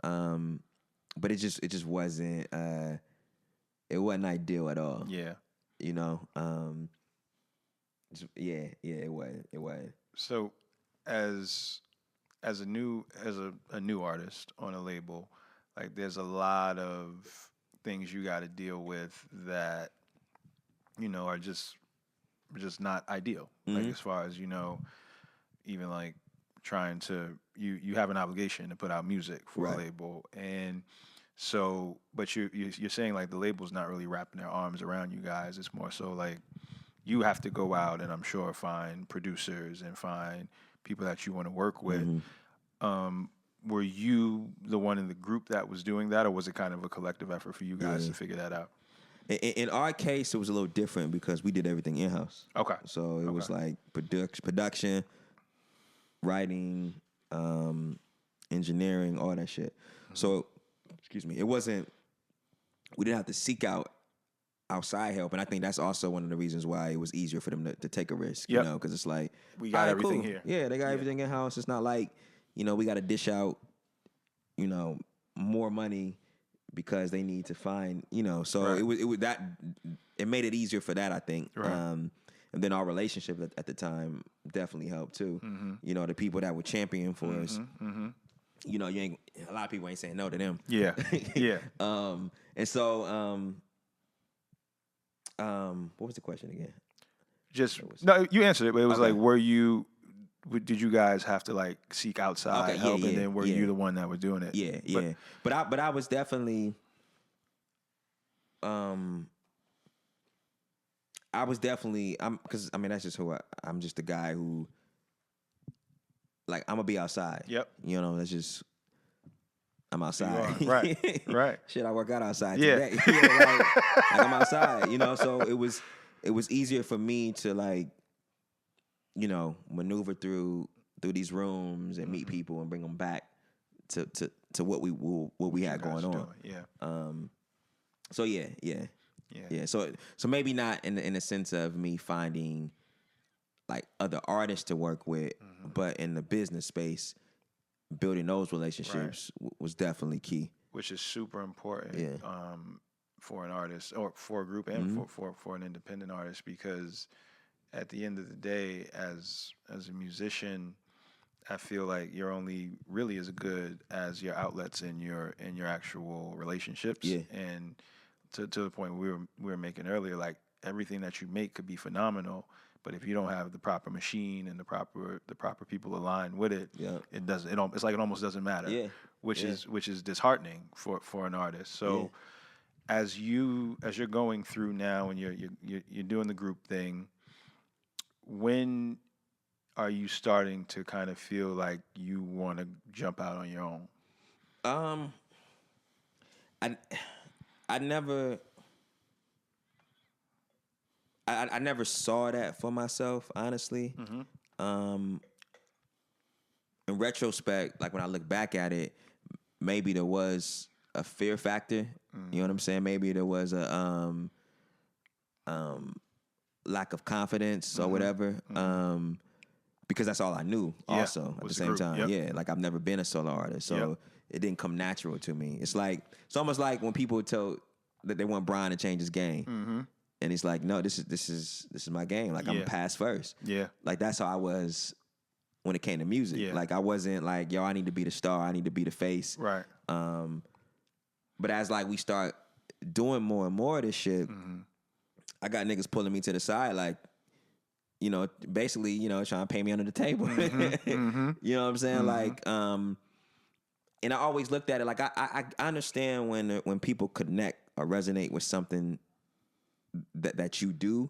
[SPEAKER 2] But it just wasn't it wasn't ideal at all.
[SPEAKER 1] Yeah.
[SPEAKER 2] You know? It wasn't.
[SPEAKER 1] So, as a new artist on a label, like there's a lot of things you got to deal with that are just not ideal. Like as far as even like trying to you have an obligation to put out music for a
[SPEAKER 2] Right.
[SPEAKER 1] label, and so but you're saying like the label's not really wrapping their arms around you guys. It's more so like you have to go out and I'm sure find producers and find people that you want to work with. Were you the one in the group that was doing that, or was it kind of a collective effort for you guys to figure that out?
[SPEAKER 2] In our case, it was a little different because we did everything in-house.
[SPEAKER 1] Okay.
[SPEAKER 2] So it was like production, writing, engineering, all that shit. So, excuse me, we didn't have to seek out outside help. And I think that's also one of the reasons why it was easier for them to take a risk, you know, because it's like,
[SPEAKER 1] We got
[SPEAKER 2] all right,
[SPEAKER 1] everything
[SPEAKER 2] cool.
[SPEAKER 1] here.
[SPEAKER 2] Yeah, they got everything in-house. It's not like, we got to dish out, more money because they need to find, so
[SPEAKER 1] Right.
[SPEAKER 2] it made it easier for that, I think.
[SPEAKER 1] Right.
[SPEAKER 2] And then our relationship at the time definitely helped too. The people that were championing for us, you ain't, a lot of people ain't saying no to them.
[SPEAKER 1] Yeah. Yeah.
[SPEAKER 2] And so, what was the question again?
[SPEAKER 1] No, you answered it, but it was
[SPEAKER 2] Okay.
[SPEAKER 1] like, did you guys have to like seek outside help, and then were
[SPEAKER 2] yeah.
[SPEAKER 1] you the one that was doing it?
[SPEAKER 2] Yeah. But I was definitely, because I mean that's just who I'm just the guy who, like, I'm gonna be outside.
[SPEAKER 1] Yep.
[SPEAKER 2] That's just, I'm outside.
[SPEAKER 1] You are. Right. Right.
[SPEAKER 2] Shit, I work out outside
[SPEAKER 1] Yeah.
[SPEAKER 2] today. Like I'm outside. So it was easier for me to like, maneuver through these rooms and meet people and bring them back to what we had going on.
[SPEAKER 1] Yeah.
[SPEAKER 2] So yeah. So maybe not in the sense of me finding like other artists to work with, but in the business space, building those relationships was definitely key.
[SPEAKER 1] Which is super important.
[SPEAKER 2] Yeah.
[SPEAKER 1] For an artist or for a group and for an independent artist, because at the end of the day, as a musician, I feel like you're only really as good as your outlets in your actual relationships.
[SPEAKER 2] Yeah.
[SPEAKER 1] And to the point we were making earlier, like everything that you make could be phenomenal, but if you don't have the proper machine and the proper people aligned with it, it doesn't. It's like it almost doesn't matter.
[SPEAKER 2] Yeah.
[SPEAKER 1] Which is disheartening for an artist. So as you're going through now and you're doing the group thing, when are you starting to kind of feel like you want to jump out on your own?
[SPEAKER 2] I never I never saw that for myself, honestly. In retrospect, like when I look back at it, maybe there was a fear factor. You know what I'm saying? Maybe there was a lack of confidence or whatever. Because that's all I knew. Also, at the same time, like I've never been a solo artist, so it didn't come natural to me. It's almost like when people tell that they want Brian to change his game, and he's like, no, this is my game. Like I'm pass first. Like that's how I was when it came to music. Like I wasn't like, yo, I need to be the star. I need to be the face.
[SPEAKER 1] Right.
[SPEAKER 2] But as like we start doing more and more of this shit, I got niggas pulling me to the side, like, you know, basically, you know, trying to pay me under the table. You know what I'm saying? Like, and I always looked at it like I understand when people connect or resonate with something that you do,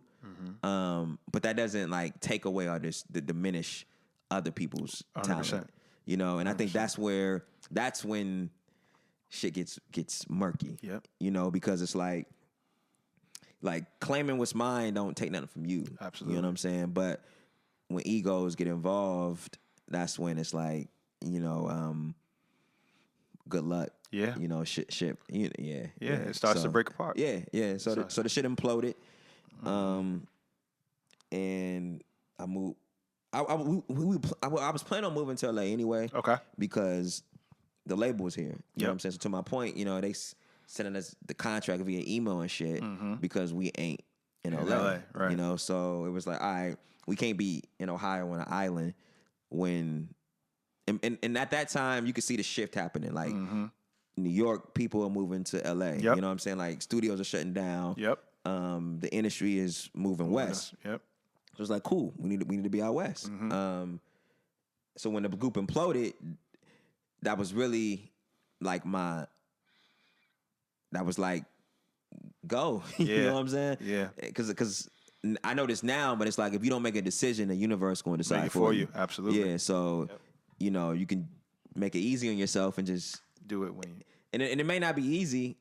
[SPEAKER 2] but that doesn't like take away or diminish other people's
[SPEAKER 1] 100%.
[SPEAKER 2] talent. You know, and 100%. I think that's when shit gets murky.
[SPEAKER 1] Yep.
[SPEAKER 2] You know, because it's like claiming what's mine don't take nothing from you.
[SPEAKER 1] Absolutely.
[SPEAKER 2] You know what I'm saying? But when egos get involved, that's when it's like, you know, good luck.
[SPEAKER 1] Yeah.
[SPEAKER 2] You know, shit. Yeah.
[SPEAKER 1] It starts to break apart.
[SPEAKER 2] Yeah. So the shit imploded. And I moved. I was planning on moving to LA anyway.
[SPEAKER 1] Okay.
[SPEAKER 2] Because the label was here. You know what I'm saying? So to my point, you know, they sending us the contract via email and shit because we ain't in LA.
[SPEAKER 1] Right.
[SPEAKER 2] You know, so it was like, all right, we can't be in Ohio on an island when and at that time you could see the shift happening. Like New York people are moving to LA. You know what I'm saying? Like studios are shutting down. The industry is moving west. So it's like, cool, we need to be out west. So when the group imploded, that was really like that was like, go. You know what I'm saying?
[SPEAKER 1] Yeah.
[SPEAKER 2] Because I know this now, but it's like if you don't make a decision, the universe going to decide
[SPEAKER 1] make it for you. Absolutely.
[SPEAKER 2] Yeah. So you know you can make it easy on yourself and just
[SPEAKER 1] do it when you.
[SPEAKER 2] And it may not be easy,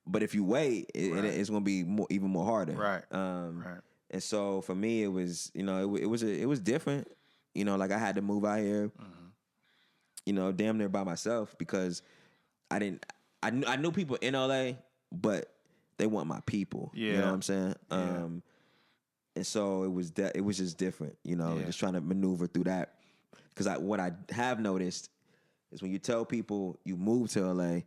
[SPEAKER 2] but if you wait, it's going to be even more harder.
[SPEAKER 1] Right.
[SPEAKER 2] And so for me, it was, you know, it was different. You know, like I had to move out here, you know, damn near by myself because I knew people in LA, but they weren't my people.
[SPEAKER 1] Yeah.
[SPEAKER 2] You know what I'm saying?
[SPEAKER 1] Yeah.
[SPEAKER 2] And so it was just different, you know, just trying to maneuver through that. Because what I have noticed is when you tell people you move to LA,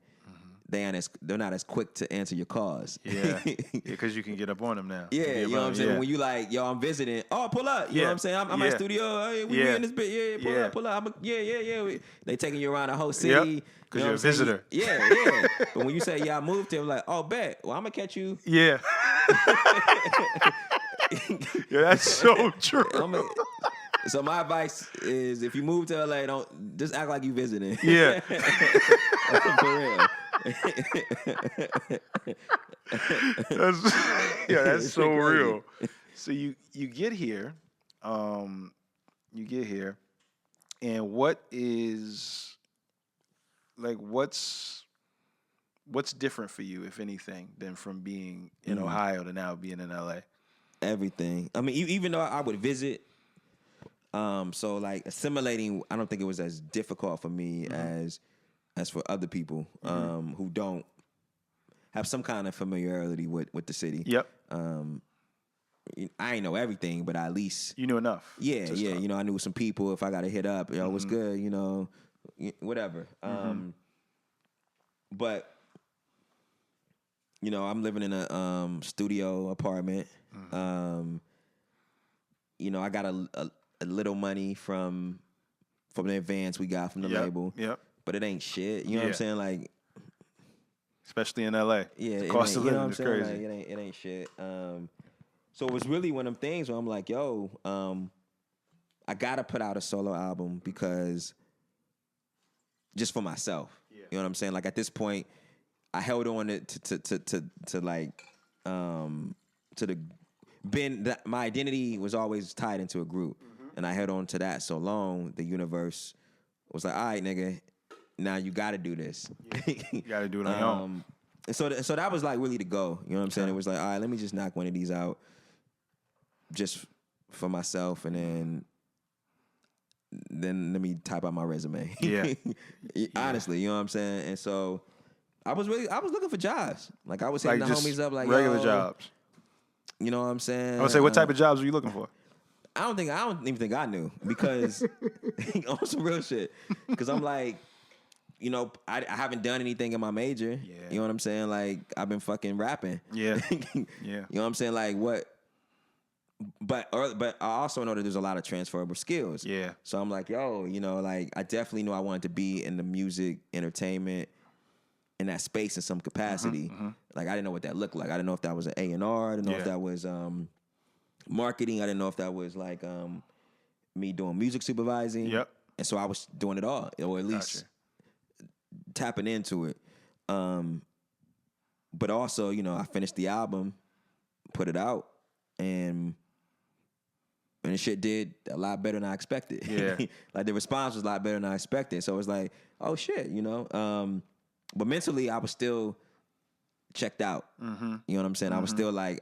[SPEAKER 2] they're not as quick to answer your calls.
[SPEAKER 1] Yeah, because you can get up on them now.
[SPEAKER 2] Yeah, you know what I'm saying? When you like, yo, I'm visiting. Oh, pull up. You know what I'm saying? I'm at studio. Hey, we in this bit. Yeah, pull up. They taking you around the whole city.
[SPEAKER 1] Because you're a visitor.
[SPEAKER 2] Yeah. But when you say, I moved here, I'm like, oh, bet. Well, I'm going to catch you.
[SPEAKER 1] Yeah. Yeah, that's so true.
[SPEAKER 2] So my advice is if you move to LA, don't just act like you visiting.
[SPEAKER 1] Yeah.
[SPEAKER 2] For real.
[SPEAKER 1] That's so real. So you get here, and what's different for you, if anything, than from being in Ohio to now being in LA?
[SPEAKER 2] Everything. I mean, even though I would visit, so like assimilating, I don't think it was as difficult for me as for other people who don't have some kind of familiarity with the city.
[SPEAKER 1] Yep.
[SPEAKER 2] I ain't know everything, but at least
[SPEAKER 1] you knew enough.
[SPEAKER 2] Yeah. You know, I knew some people. If I got to hit up, yo, what's good? You know, whatever. But you know, I'm living in a studio apartment. You know, I got a little money from the advance we got from the label.
[SPEAKER 1] Yep.
[SPEAKER 2] But it ain't shit. You know what I'm saying? Like,
[SPEAKER 1] especially in LA.
[SPEAKER 2] Yeah,
[SPEAKER 1] the cost of living is crazy.
[SPEAKER 2] Like, it ain't shit. So it was really one of them things where I'm like, yo, I gotta put out a solo album because just for myself. Yeah. You know what I'm saying? Like at this point, I held on my identity was always tied into a group, and I held on to that so long. The universe was like, all right, nigga. Now you got to do this.
[SPEAKER 1] You got to do it on your own.
[SPEAKER 2] And so that was like really the goal. You know what I'm saying? It was like, all right, let me just knock one of these out just for myself, and then let me type out my resume.
[SPEAKER 1] Yeah.
[SPEAKER 2] Honestly, you know what I'm saying? And so I was looking for jobs. Like I was hitting
[SPEAKER 1] Like
[SPEAKER 2] the
[SPEAKER 1] just
[SPEAKER 2] homies up like
[SPEAKER 1] regular
[SPEAKER 2] yo,
[SPEAKER 1] jobs.
[SPEAKER 2] You know what I'm saying?
[SPEAKER 1] I would say, what type of jobs were you looking for?
[SPEAKER 2] I don't even think I knew, because on some real shit. Because I'm like, you know, I haven't done anything in my major.
[SPEAKER 1] Yeah.
[SPEAKER 2] You know what I'm saying? Like I've been fucking rapping.
[SPEAKER 1] Yeah.
[SPEAKER 2] You know what I'm saying? Like what? But I also know that there's a lot of transferable skills.
[SPEAKER 1] Yeah.
[SPEAKER 2] So I'm like, yo, you know, like I definitely knew I wanted to be in the music, entertainment, in that space in some capacity. Like I didn't know what that looked like. I didn't know if that was an A&R. I didn't know if that was marketing. I didn't know if that was like me doing music supervising.
[SPEAKER 1] Yep.
[SPEAKER 2] And so I was doing it all, or at least tapping into it. But also, you know, I finished the album, put it out, and the shit did a lot better than I expected.
[SPEAKER 1] Yeah.
[SPEAKER 2] Like the response was a lot better than I expected. So it was like, oh shit, you know. But mentally, I was still checked out. You know what I'm saying? I was still like,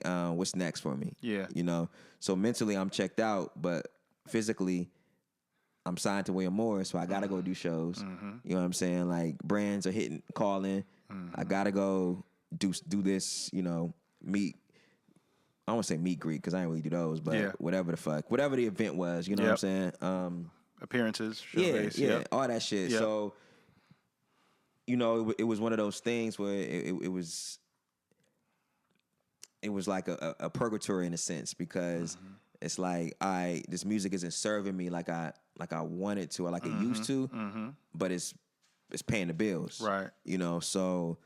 [SPEAKER 2] what's next for me?
[SPEAKER 1] Yeah.
[SPEAKER 2] You know? So mentally, I'm checked out, but physically, I'm signed to William Morris, so I gotta go do shows. You know what I'm saying? Like brands are calling. I gotta go do this, you know, I don't want to say meet greet because I didn't really do those, but whatever the event was, you know what I'm saying?
[SPEAKER 1] Appearances,
[SPEAKER 2] yeah, all that shit.
[SPEAKER 1] Yep.
[SPEAKER 2] So, you know, it was one of those things where it was like a purgatory in a sense, because it's like this music isn't serving me like I want it to, or like it used to, but it's paying the bills,
[SPEAKER 1] right?
[SPEAKER 2] You know, so.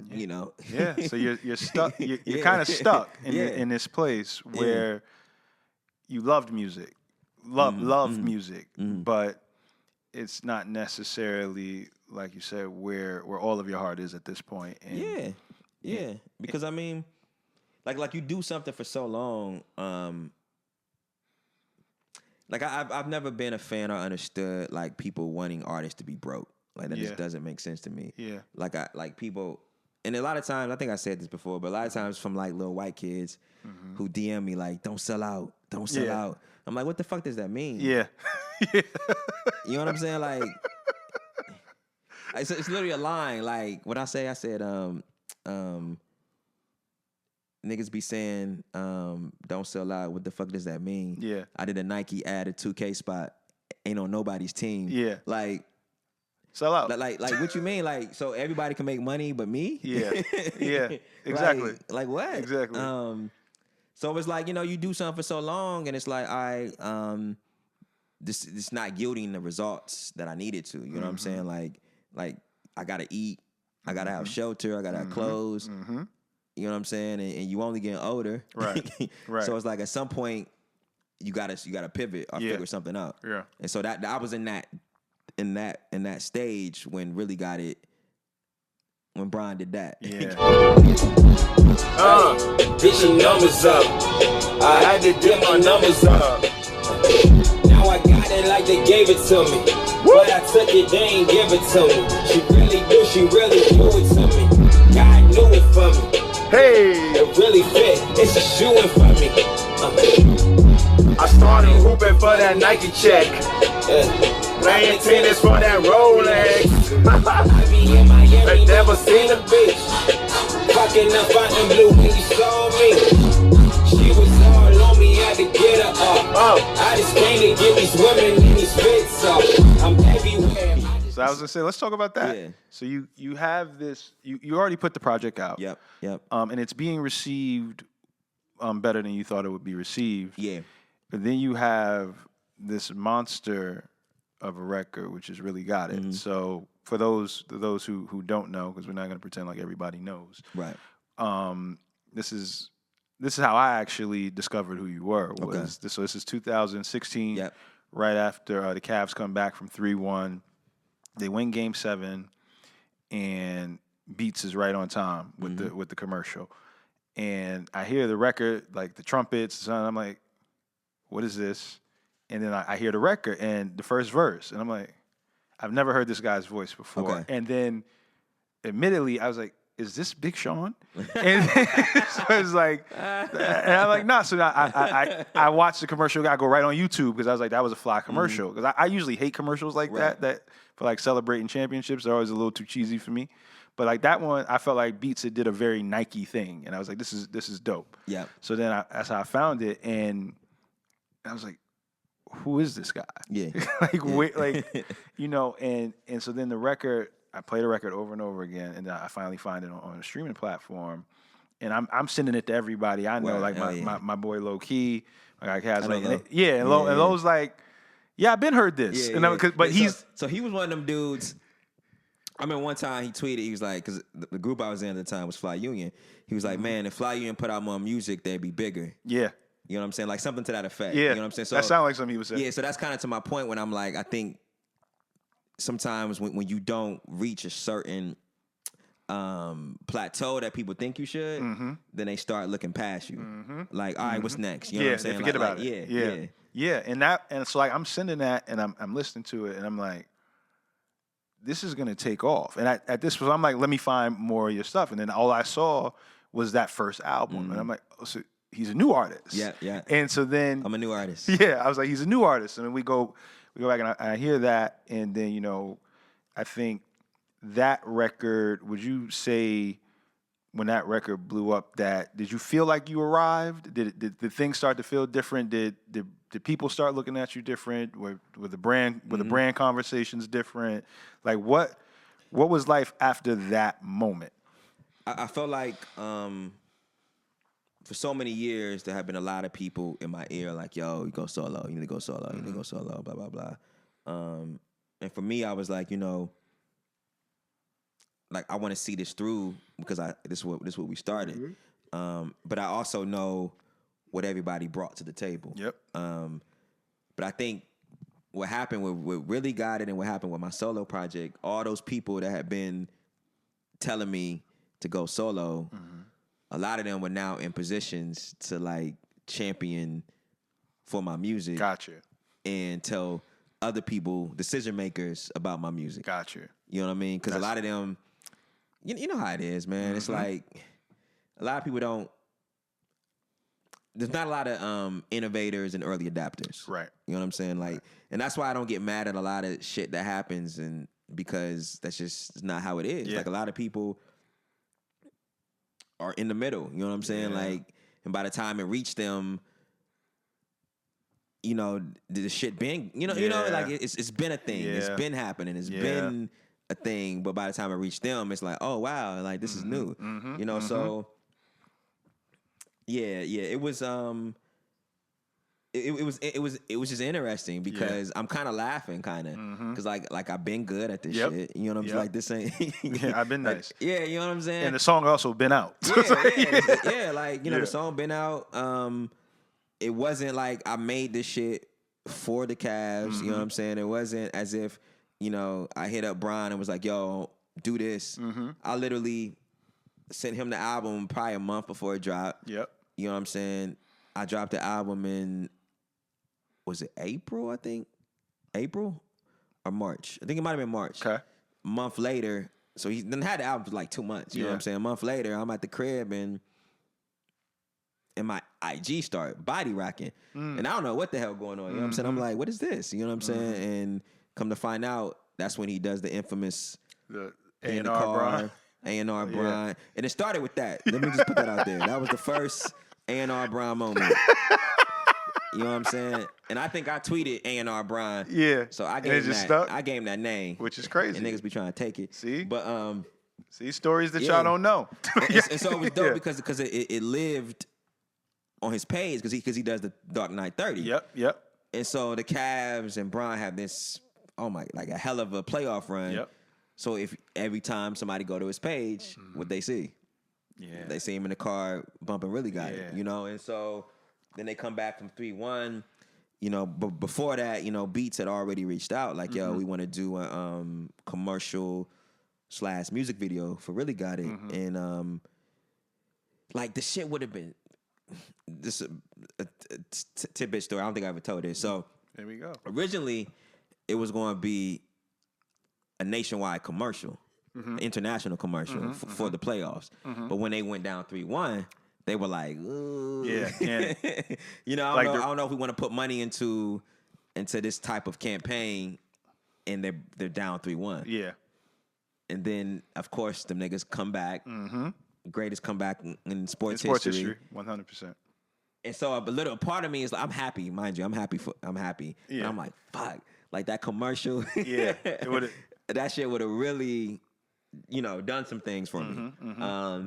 [SPEAKER 2] You know,
[SPEAKER 1] so you're stuck. You're kind of stuck in this place where you loved music, loved music, but it's not necessarily, like you said, where all of your heart is at this point. And
[SPEAKER 2] because I mean, like you do something for so long. Like I've never been a fan or understood like people wanting artists to be broke. Like that just doesn't make sense to me.
[SPEAKER 1] Yeah,
[SPEAKER 2] like people. And a lot of times, I think I said this before, but a lot of times from like little white kids who DM me like, don't sell out. I'm like, what the fuck does that mean?
[SPEAKER 1] Yeah.
[SPEAKER 2] You know what I'm saying? Like, it's literally a line. Like, what I said, niggas be saying, don't sell out. What the fuck does that mean?
[SPEAKER 1] Yeah.
[SPEAKER 2] I did a Nike ad, a 2K spot. Ain't on nobody's team.
[SPEAKER 1] Yeah.
[SPEAKER 2] Like,
[SPEAKER 1] sell out.
[SPEAKER 2] Like what you mean? Like, so everybody can make money but me?
[SPEAKER 1] Yeah. Yeah. Exactly.
[SPEAKER 2] Like what?
[SPEAKER 1] Exactly.
[SPEAKER 2] So it's like, you know, you do something for so long and it's like, this not yielding the results that I needed to. You know what I'm saying? Like I gotta eat, I gotta have shelter, I gotta have clothes. You know what I'm saying? And you only getting older.
[SPEAKER 1] Right. Right.
[SPEAKER 2] So it's like at some point you gotta pivot or figure something out.
[SPEAKER 1] Yeah.
[SPEAKER 2] And so that I was in that stage when really got it, when Brian did that.
[SPEAKER 1] Yeah.
[SPEAKER 3] Get your numbers up. I had to get my numbers up. Now I got it like they gave it to me. But I took it, they ain't give it to me. She really do it to me. God knew it for me.
[SPEAKER 1] Hey!
[SPEAKER 3] It really fit, it's a shoe-in for me. I started hooping for that Nike check. Playing tennis for that Rolex. I be in Miami, never seen a bitch. Fucking up out in blue when you saw me. She was all on me, had to get her up. I just came to get these women in these fits up. I'm everywhere.
[SPEAKER 1] So I was gonna say, let's talk about that.
[SPEAKER 2] Yeah.
[SPEAKER 1] So you have this. You already put the project out.
[SPEAKER 2] Yep.
[SPEAKER 1] And it's being received better than you thought it would be received.
[SPEAKER 2] Yeah.
[SPEAKER 1] But then you have this monster of a record, which has really got it. So for those who don't know, because we're not going to pretend like everybody knows.
[SPEAKER 2] Right.
[SPEAKER 1] This is how I actually discovered who you were. So this is 2016.
[SPEAKER 2] Yep.
[SPEAKER 1] Right after the Cavs come back from 3-1, they win Game 7, and Beats is right on time with the commercial. And I hear the record, like the trumpets, and I'm like, what is this? And then I hear the record and the first verse, and I'm like, I've never heard this guy's voice before.
[SPEAKER 2] Okay.
[SPEAKER 1] And then, admittedly, I was like, is this Big Sean? And so it's like, and I'm like, nah. So I watched the commercial. I go right on YouTube because I was like, that was a fly commercial. Because I usually hate commercials like that for like celebrating championships. They're always a little too cheesy for me. But like that one, I felt like Beats did a very Nike thing, and I was like, this is dope.
[SPEAKER 2] Yeah.
[SPEAKER 1] So then that's how I found it, and I was like, who is this guy?
[SPEAKER 2] Yeah.
[SPEAKER 1] Wait, and so then the record, I play the record over and over again, and then I finally find it on a streaming platform, and I'm sending it to everybody I know, my boy Low Key, like has like, and Low's like, yeah, I've been heard this,
[SPEAKER 2] so he was one of them dudes. I remember one time he tweeted, he was like, because the group I was in at the time was Fly Union. He was like, man, if Fly Union put out more music, they'd be bigger.
[SPEAKER 1] Yeah.
[SPEAKER 2] You know what I'm saying? Like something to that effect.
[SPEAKER 1] Yeah.
[SPEAKER 2] You know what I'm saying? So
[SPEAKER 1] that sounds like something he was saying.
[SPEAKER 2] Yeah, so that's kind of to my point when I'm like, I think sometimes when you don't reach a certain plateau that people think you should, then they start looking past you. Like, all right, what's next? You know what I'm saying?
[SPEAKER 1] Forget about it. Yeah. And so like I'm sending that and I'm listening to it and I'm like, this is gonna take off. And at this point, I'm like, let me find more of your stuff. And then all I saw was that first album. And I'm like, oh, so he's a new artist.
[SPEAKER 2] Yeah.
[SPEAKER 1] And so then
[SPEAKER 2] I'm a new artist.
[SPEAKER 1] Yeah, I was like, he's a new artist. And then we go back and I hear that. And then, I think that record, would you say when that record blew up, did you feel like you arrived? Did things start to feel different? Did people start looking at you different? Were the brand conversations different? Like what was life after that moment?
[SPEAKER 2] I felt like for so many years there have been a lot of people in my ear like, yo, you go solo, you need to go solo, you need to go solo, blah, blah, blah. And for me, I was like, like I want to see this through because this is what we started. But I also know what everybody brought to the table.
[SPEAKER 1] Yep.
[SPEAKER 2] But I think what happened with Really Got It and what happened with my solo project, all those people that had been telling me to go solo, a lot of them were now in positions to like champion for my music.
[SPEAKER 1] Gotcha.
[SPEAKER 2] And tell other people, decision makers, about my music.
[SPEAKER 1] Gotcha.
[SPEAKER 2] You know what I mean? Because a lot of them, you know how it is, man. It's like a lot of people don't. There's not a lot of innovators and early adapters.
[SPEAKER 1] Right.
[SPEAKER 2] You know what I'm saying? Like, and that's why I don't get mad at a lot of shit that happens, and because that's just not how it is.
[SPEAKER 1] Yeah.
[SPEAKER 2] Like a lot of people are in the middle. You know what I'm saying?
[SPEAKER 1] Yeah.
[SPEAKER 2] Like, and by the time it reached them, the shit been, like it's been a thing.
[SPEAKER 1] Yeah.
[SPEAKER 2] It's been happening. It's been a thing. But by the time it reached them, it's like, oh wow, like this is new. So yeah, it was it was just interesting because I'm kind of laughing, because like I've been good at this shit. You know what I'm saying? Like this ain't.
[SPEAKER 1] I've been
[SPEAKER 2] like,
[SPEAKER 1] nice.
[SPEAKER 2] Yeah, you know what I'm saying.
[SPEAKER 1] And the song also been out.
[SPEAKER 2] Like the song been out. It wasn't like I made this shit for the Cavs. You know what I'm saying? It wasn't as if I hit up Brian and was like, yo, do this. I literally sent him the album probably a month before it dropped.
[SPEAKER 1] Yep.
[SPEAKER 2] You know what I'm saying? I dropped the album in, was it April, I think? April or March? I think it might have been March.
[SPEAKER 1] Okay.
[SPEAKER 2] A month later, so he then had the album for like 2 months. You know what I'm saying? A month later, I'm at the crib and my IG started body rocking. And I don't know what the hell going on. You know what I'm saying? I'm like, what is this? You know what I'm saying? And come to find out, that's when he does the infamous
[SPEAKER 1] The
[SPEAKER 2] in the
[SPEAKER 1] A&R
[SPEAKER 2] car,
[SPEAKER 1] Brian.
[SPEAKER 2] A&R Brian. And it started with that. Let me just put that out there. That was the first A&R Brian moment. You know what I'm saying? And I think I tweeted A&R Brian.
[SPEAKER 1] Yeah.
[SPEAKER 2] So I
[SPEAKER 1] And
[SPEAKER 2] gave
[SPEAKER 1] it
[SPEAKER 2] him
[SPEAKER 1] just
[SPEAKER 2] that.
[SPEAKER 1] stuck?
[SPEAKER 2] I gave him that name.
[SPEAKER 1] Which is crazy.
[SPEAKER 2] And niggas be trying to take it.
[SPEAKER 1] See?
[SPEAKER 2] But
[SPEAKER 1] See, stories that
[SPEAKER 2] Yeah.
[SPEAKER 1] y'all don't know.
[SPEAKER 2] and so it was dope
[SPEAKER 1] Yeah.
[SPEAKER 2] because it lived on his page because he does the Dark Knight 30.
[SPEAKER 1] Yep.
[SPEAKER 2] And so the Cavs and Brian have this, like a hell of a playoff run.
[SPEAKER 1] Yep.
[SPEAKER 2] So if every time somebody go to his page, what they see?
[SPEAKER 1] Yeah.
[SPEAKER 2] They see him in the car bumping Really Got It,
[SPEAKER 1] Yeah.
[SPEAKER 2] And so then they come back from 3-1, but before that, Beats had already reached out like, yo, we want to do a commercial / music video for Really Got It. And like the shit would have been this a tidbit story. I don't think I ever told this. So
[SPEAKER 1] There we go.
[SPEAKER 2] originally it was going to be a nationwide commercial, an international commercial for the playoffs. But when they went down 3-1, they were like, ooh.
[SPEAKER 1] Yeah,
[SPEAKER 2] you know, I don't know if we want to put money into this type of campaign, and they're down 3-1.
[SPEAKER 1] Yeah.
[SPEAKER 2] And then, of course, them niggas come back. Greatest comeback in sports
[SPEAKER 1] history. 100%.
[SPEAKER 2] And so a little part of me is like, I'm happy, mind you. I'm happy.
[SPEAKER 1] Yeah.
[SPEAKER 2] But I'm like, fuck. Like that commercial.
[SPEAKER 1] Yeah.
[SPEAKER 2] That shit would have really, done some things for me.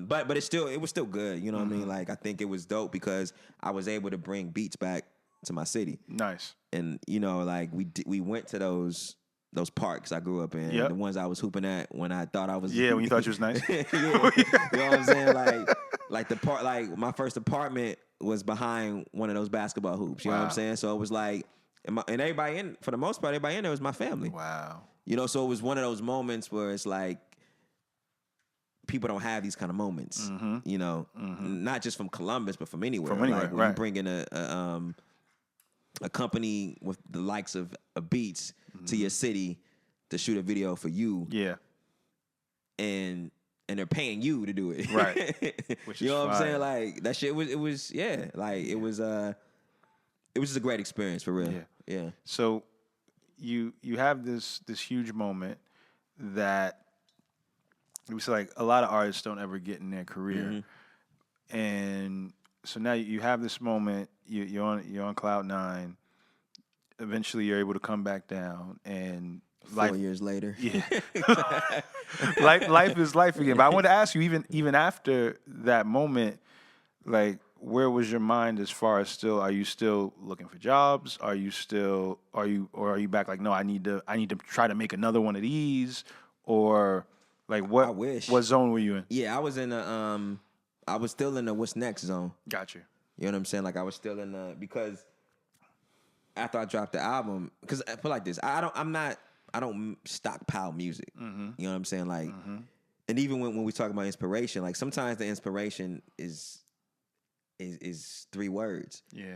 [SPEAKER 2] But it was still good. You know what I mean? Like, I think it was dope because I was able to bring beats back to my city.
[SPEAKER 1] Nice.
[SPEAKER 2] And like we went to those parks I grew up in, the ones I was hooping at when I thought I was.
[SPEAKER 1] Yeah, when you thought you was nice.
[SPEAKER 2] You know what I'm saying? Like the part, like my first apartment was behind one of those basketball hoops. You know what I'm saying? So it was like, and everybody for the most part, everybody in there was my family.
[SPEAKER 1] Wow.
[SPEAKER 2] So it was one of those moments where it's like, people don't have these kind of moments. Not just from Columbus, but from anywhere. Like, when you bring in a company with the likes of Beats to your city to shoot a video for you.
[SPEAKER 1] Yeah.
[SPEAKER 2] And they're paying you to do it.
[SPEAKER 1] Right. Which
[SPEAKER 2] you
[SPEAKER 1] is
[SPEAKER 2] know what I'm
[SPEAKER 1] fire.
[SPEAKER 2] saying? Like that shit it was just a great experience for real. Yeah.
[SPEAKER 1] So you have this huge moment that it was like a lot of artists don't ever get in their career. And so now you have this moment, you're on cloud 9. Eventually, you're able to come back down, and
[SPEAKER 2] 4 years later,
[SPEAKER 1] life is life again. But I want to ask you, even after that moment, like, where was your mind as far as are you still looking for jobs? Are you back like, no, I need to try to make another one of these, or like what?
[SPEAKER 2] I wish.
[SPEAKER 1] What zone were you in?
[SPEAKER 2] Yeah, I was in I was still in the what's next zone.
[SPEAKER 1] Got you.
[SPEAKER 2] You know what I'm saying? Like I was still in because after I dropped the album, because I put like this, I don't stockpile music. You know what I'm saying? Like, and even when we talk about inspiration, like sometimes the inspiration is 3 words.
[SPEAKER 1] Yeah.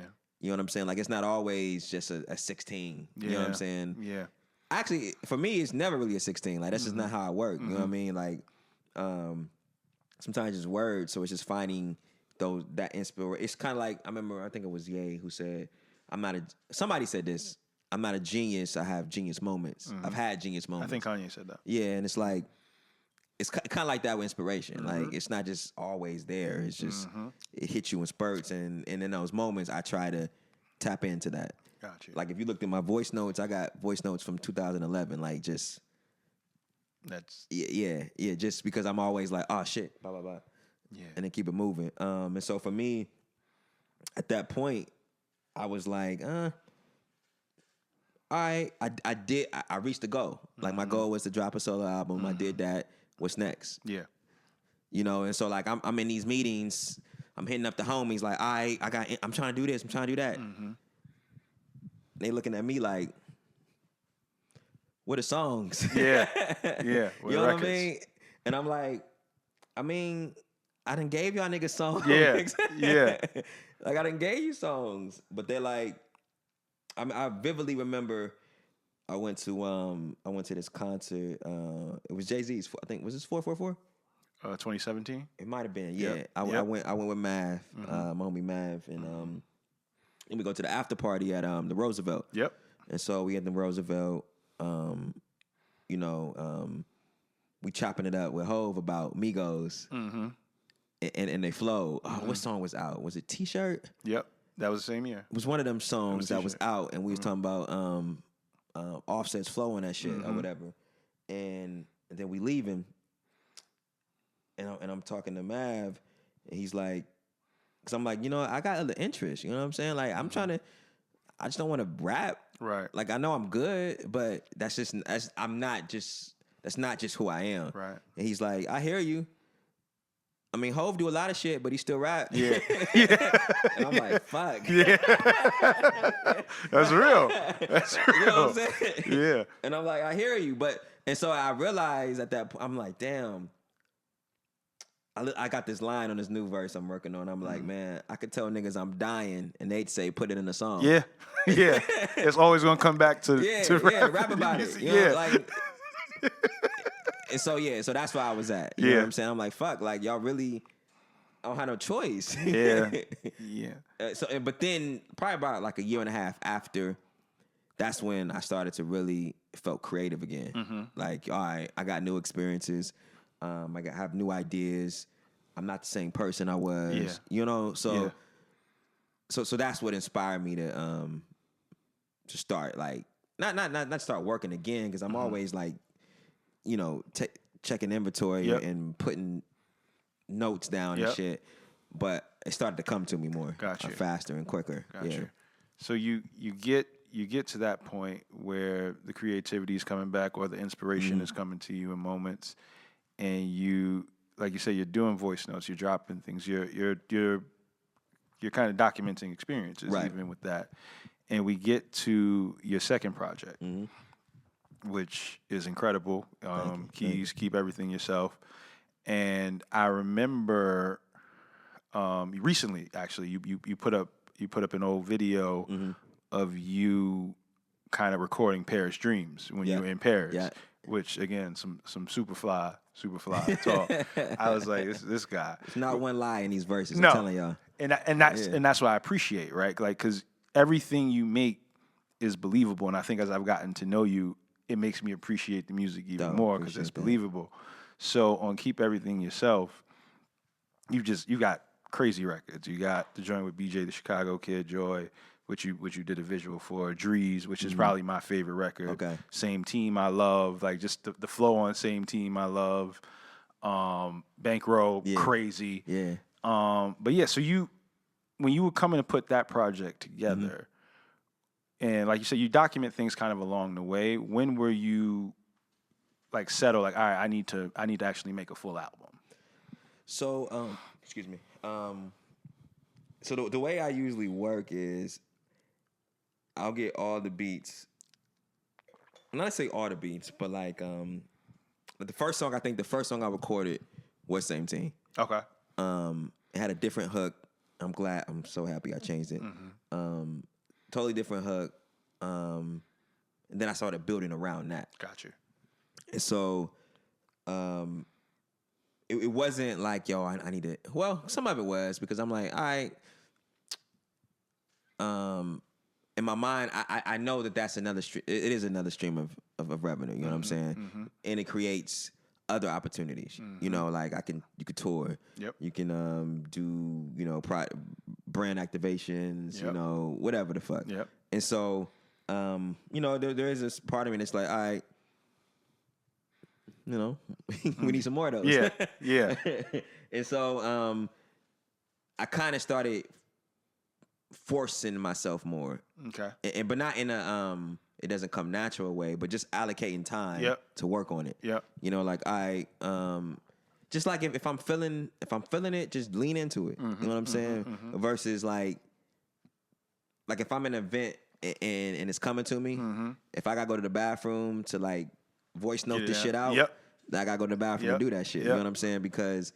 [SPEAKER 2] You know what I'm saying? Like it's not always just a 16. You know what I'm saying?
[SPEAKER 1] Yeah.
[SPEAKER 2] Actually, for me, it's never really a 16. Like that's just not how I work. You know what I mean? Like, sometimes it's words, so it's just finding that inspiration. It's kind of like I think it was Ye who said, somebody said this, I'm not a genius, I have genius moments. I've had genius moments.
[SPEAKER 1] I think Kanye said that.
[SPEAKER 2] Yeah, and it's like, it's kind of like that with inspiration. Like, it's not just always there. It's just, it hits you in spurts. And in those moments, I try to tap into that.
[SPEAKER 1] Got you.
[SPEAKER 2] Like, if you looked at my voice notes, I got voice notes from 2011. Like, just... Yeah, just because I'm always like, oh, shit, blah, blah, blah. Yeah. And then keep it moving. And so for me, at that point, I was like, all right, I reached the goal. Like, my goal was to drop a solo album. I did that. What's next?
[SPEAKER 1] Yeah.
[SPEAKER 2] And so, like, I'm in these meetings. I'm hitting up the homies, like, I'm trying to do this. I'm trying to do that. They looking at me like, what are songs?
[SPEAKER 1] Yeah. Yeah.
[SPEAKER 2] You know what I mean? And I'm like, I done gave y'all niggas songs.
[SPEAKER 1] Yeah.
[SPEAKER 2] Like, I done gave you songs. But they're like, I vividly remember I went to this concert. It was Jay-Z's, I think, was this 444?
[SPEAKER 1] 2017?
[SPEAKER 2] It might have been, yeah.
[SPEAKER 1] Yep.
[SPEAKER 2] I went with Mav, my homie Mav, and we go to the after party at the Roosevelt.
[SPEAKER 1] Yep.
[SPEAKER 2] And so we at the Roosevelt, we chopping it up with Hove about Migos. And they flow. Oh, what song was out? Was it T-Shirt?
[SPEAKER 1] Yep. That was the same year.
[SPEAKER 2] It was one of them songs that was out, and we was talking about Offset's flow and that shit or whatever. And then we leaving, and I'm talking to Mav, and he's like, because I'm like, I got other interests. You know what I'm saying? Like, I'm trying to, I just don't want to rap.
[SPEAKER 1] Right.
[SPEAKER 2] Like, I know I'm good, but that's not just who I am.
[SPEAKER 1] Right.
[SPEAKER 2] And he's like, I hear you. I mean, Hove do a lot of shit, but he still rap.
[SPEAKER 1] Yeah.
[SPEAKER 2] And I'm like, fuck.
[SPEAKER 1] Yeah. That's real. That's real.
[SPEAKER 2] You know what I'm saying?
[SPEAKER 1] Yeah.
[SPEAKER 2] And I'm like, I hear you. And so I realized at that point, I'm like, damn. I got this line on this new verse I'm working on. I'm like, man, I could tell niggas I'm dying, and they'd say, put it in a song.
[SPEAKER 1] Yeah. Yeah. It's always going to come back to
[SPEAKER 2] rap about it. You know, like, And so so that's where I was at. You know what I'm saying? I'm like, fuck, like y'all really I don't have no choice.
[SPEAKER 1] Yeah.
[SPEAKER 2] But then probably about like a year and a half after, that's when I started to really felt creative again.
[SPEAKER 1] Mm-hmm.
[SPEAKER 2] Like, all right, I got new experiences. Have new ideas. I'm not the same person I was.
[SPEAKER 1] Yeah.
[SPEAKER 2] You know, so that's what inspired me to start like not start working again, because I'm always like, you know, checking inventory and putting notes down and shit. But it started to come to me more faster and quicker.
[SPEAKER 1] Gotcha. So you get to that point where the creativity is coming back or the inspiration is coming to you in moments, and you, like you say, you're doing voice notes, you're dropping things, you're kind of documenting experiences even with that. And we get to your second project, which is incredible. K.E.Y.S, Keep Everything Yourself. And I remember recently, actually, you put up an old video of you kind of recording Paris Dreams when you were in Paris, which again, some super fly talk. I was like, this guy.
[SPEAKER 2] It's not one lie in these verses. I'm telling y'all.
[SPEAKER 1] And that's what I appreciate, right? Like, because everything you make is believable, and I think as I've gotten to know you, it makes me appreciate the music even more because it's believable. So on Keep Everything Yourself, you got crazy records. You got the joint with BJ the Chicago Kid, Joy, which you did a visual for, Drees, which is probably my favorite record.
[SPEAKER 2] Okay.
[SPEAKER 1] Same Team I love, like just the flow on Same Team I love. Bankroll, crazy.
[SPEAKER 2] Yeah.
[SPEAKER 1] But yeah, so when you were coming to put that project together, and like you said, you document things kind of along the way. When were you like settled? Like, all right, I need to actually make a full album.
[SPEAKER 2] So, excuse me. So the way I usually work is I'll get all the beats. I'm not gonna say all the beats, but like the first song I recorded was Same Team.
[SPEAKER 1] Okay.
[SPEAKER 2] It had a different hook. I'm so happy I changed it. Totally different hook. And then I started building around that.
[SPEAKER 1] Gotcha.
[SPEAKER 2] And so it wasn't like, yo, I need to. Well, some of it was because I'm like, all right. In my mind, I know that's another stream. It is another stream of revenue. You know what I'm saying? And it creates other opportunities. You know, like you could tour.
[SPEAKER 1] Yep.
[SPEAKER 2] You can do, you know, brand activations. You know, whatever the fuck.
[SPEAKER 1] Yep.
[SPEAKER 2] And so, you know, there is this part of me that's like, all right, you know, we need some more of those.
[SPEAKER 1] Yeah. Yeah.
[SPEAKER 2] And so, I kind of started forcing myself more.
[SPEAKER 1] Okay.
[SPEAKER 2] But not in a it doesn't come natural way, but just allocating time to work on it.
[SPEAKER 1] Yep.
[SPEAKER 2] You know, like just like if I'm feeling it, just lean into it. You know what I'm saying? Versus like if I'm in an event and it's coming to me, if I gotta go to the bathroom to like voice note this shit out, I gotta go to the bathroom and do that shit. You know what I'm saying? Because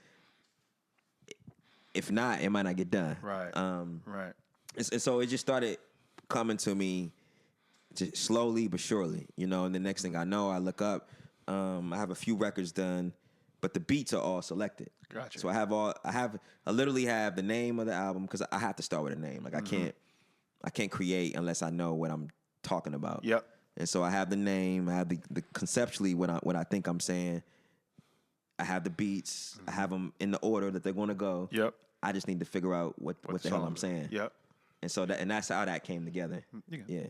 [SPEAKER 2] if not, it might not get done.
[SPEAKER 1] Right. Right.
[SPEAKER 2] And so it just started coming to me just slowly but surely, you know. And the next thing I know, I look up, I have a few records done, but the beats are all selected.
[SPEAKER 1] Gotcha.
[SPEAKER 2] So I literally have the name of the album because I have to start with a name. Like I can't create unless I know what I'm talking about.
[SPEAKER 1] Yep.
[SPEAKER 2] And so I have the name, I have the conceptually what I think I'm saying. I have the beats, I have them in the order that they're going to go.
[SPEAKER 1] Yep.
[SPEAKER 2] I just need to figure out what the hell I'm saying.
[SPEAKER 1] Yep.
[SPEAKER 2] And so that's how that came together. Yeah.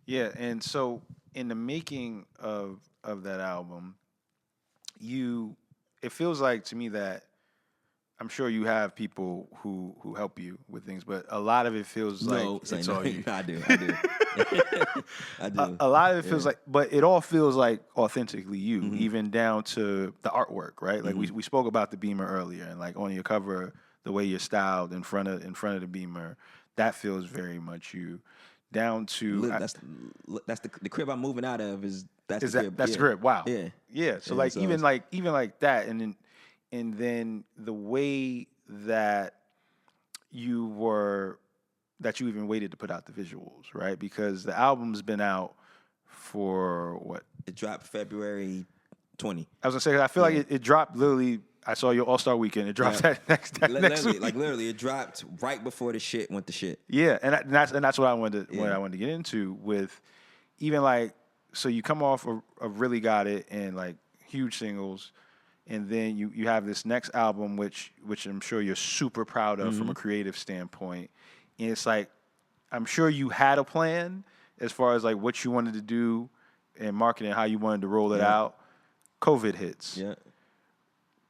[SPEAKER 1] Yeah, and so in the making of that album, it feels like to me that I'm sure you have people who help you with things, but a lot of it feels like it's all you.
[SPEAKER 2] I do. I do.
[SPEAKER 1] A lot of it feels like, but it all feels like authentically you, even down to the artwork, right? Like we spoke about the Beamer earlier, and like on your cover, the way you're styled in front of the Beamer, that feels very much you. Down to
[SPEAKER 2] that's the crib I'm moving out of. That's the crib.
[SPEAKER 1] That's the crib. Wow.
[SPEAKER 2] Yeah.
[SPEAKER 1] So like even like that, and then the way that you even waited to put out the visuals, right? Because the album's been out for what?
[SPEAKER 2] It dropped February 20.
[SPEAKER 1] I was gonna say I feel like it dropped literally. I saw your All-Star Weekend. It dropped that next week.
[SPEAKER 2] Like literally, it dropped right before the shit went to shit.
[SPEAKER 1] Yeah, and that's what I wanted to get into with even like so you come off of Really Got It and like huge singles, and then you have this next album which I'm sure you're super proud of from a creative standpoint, and it's like I'm sure you had a plan as far as like what you wanted to do in marketing, how you wanted to roll it out. COVID hits.
[SPEAKER 2] Yeah.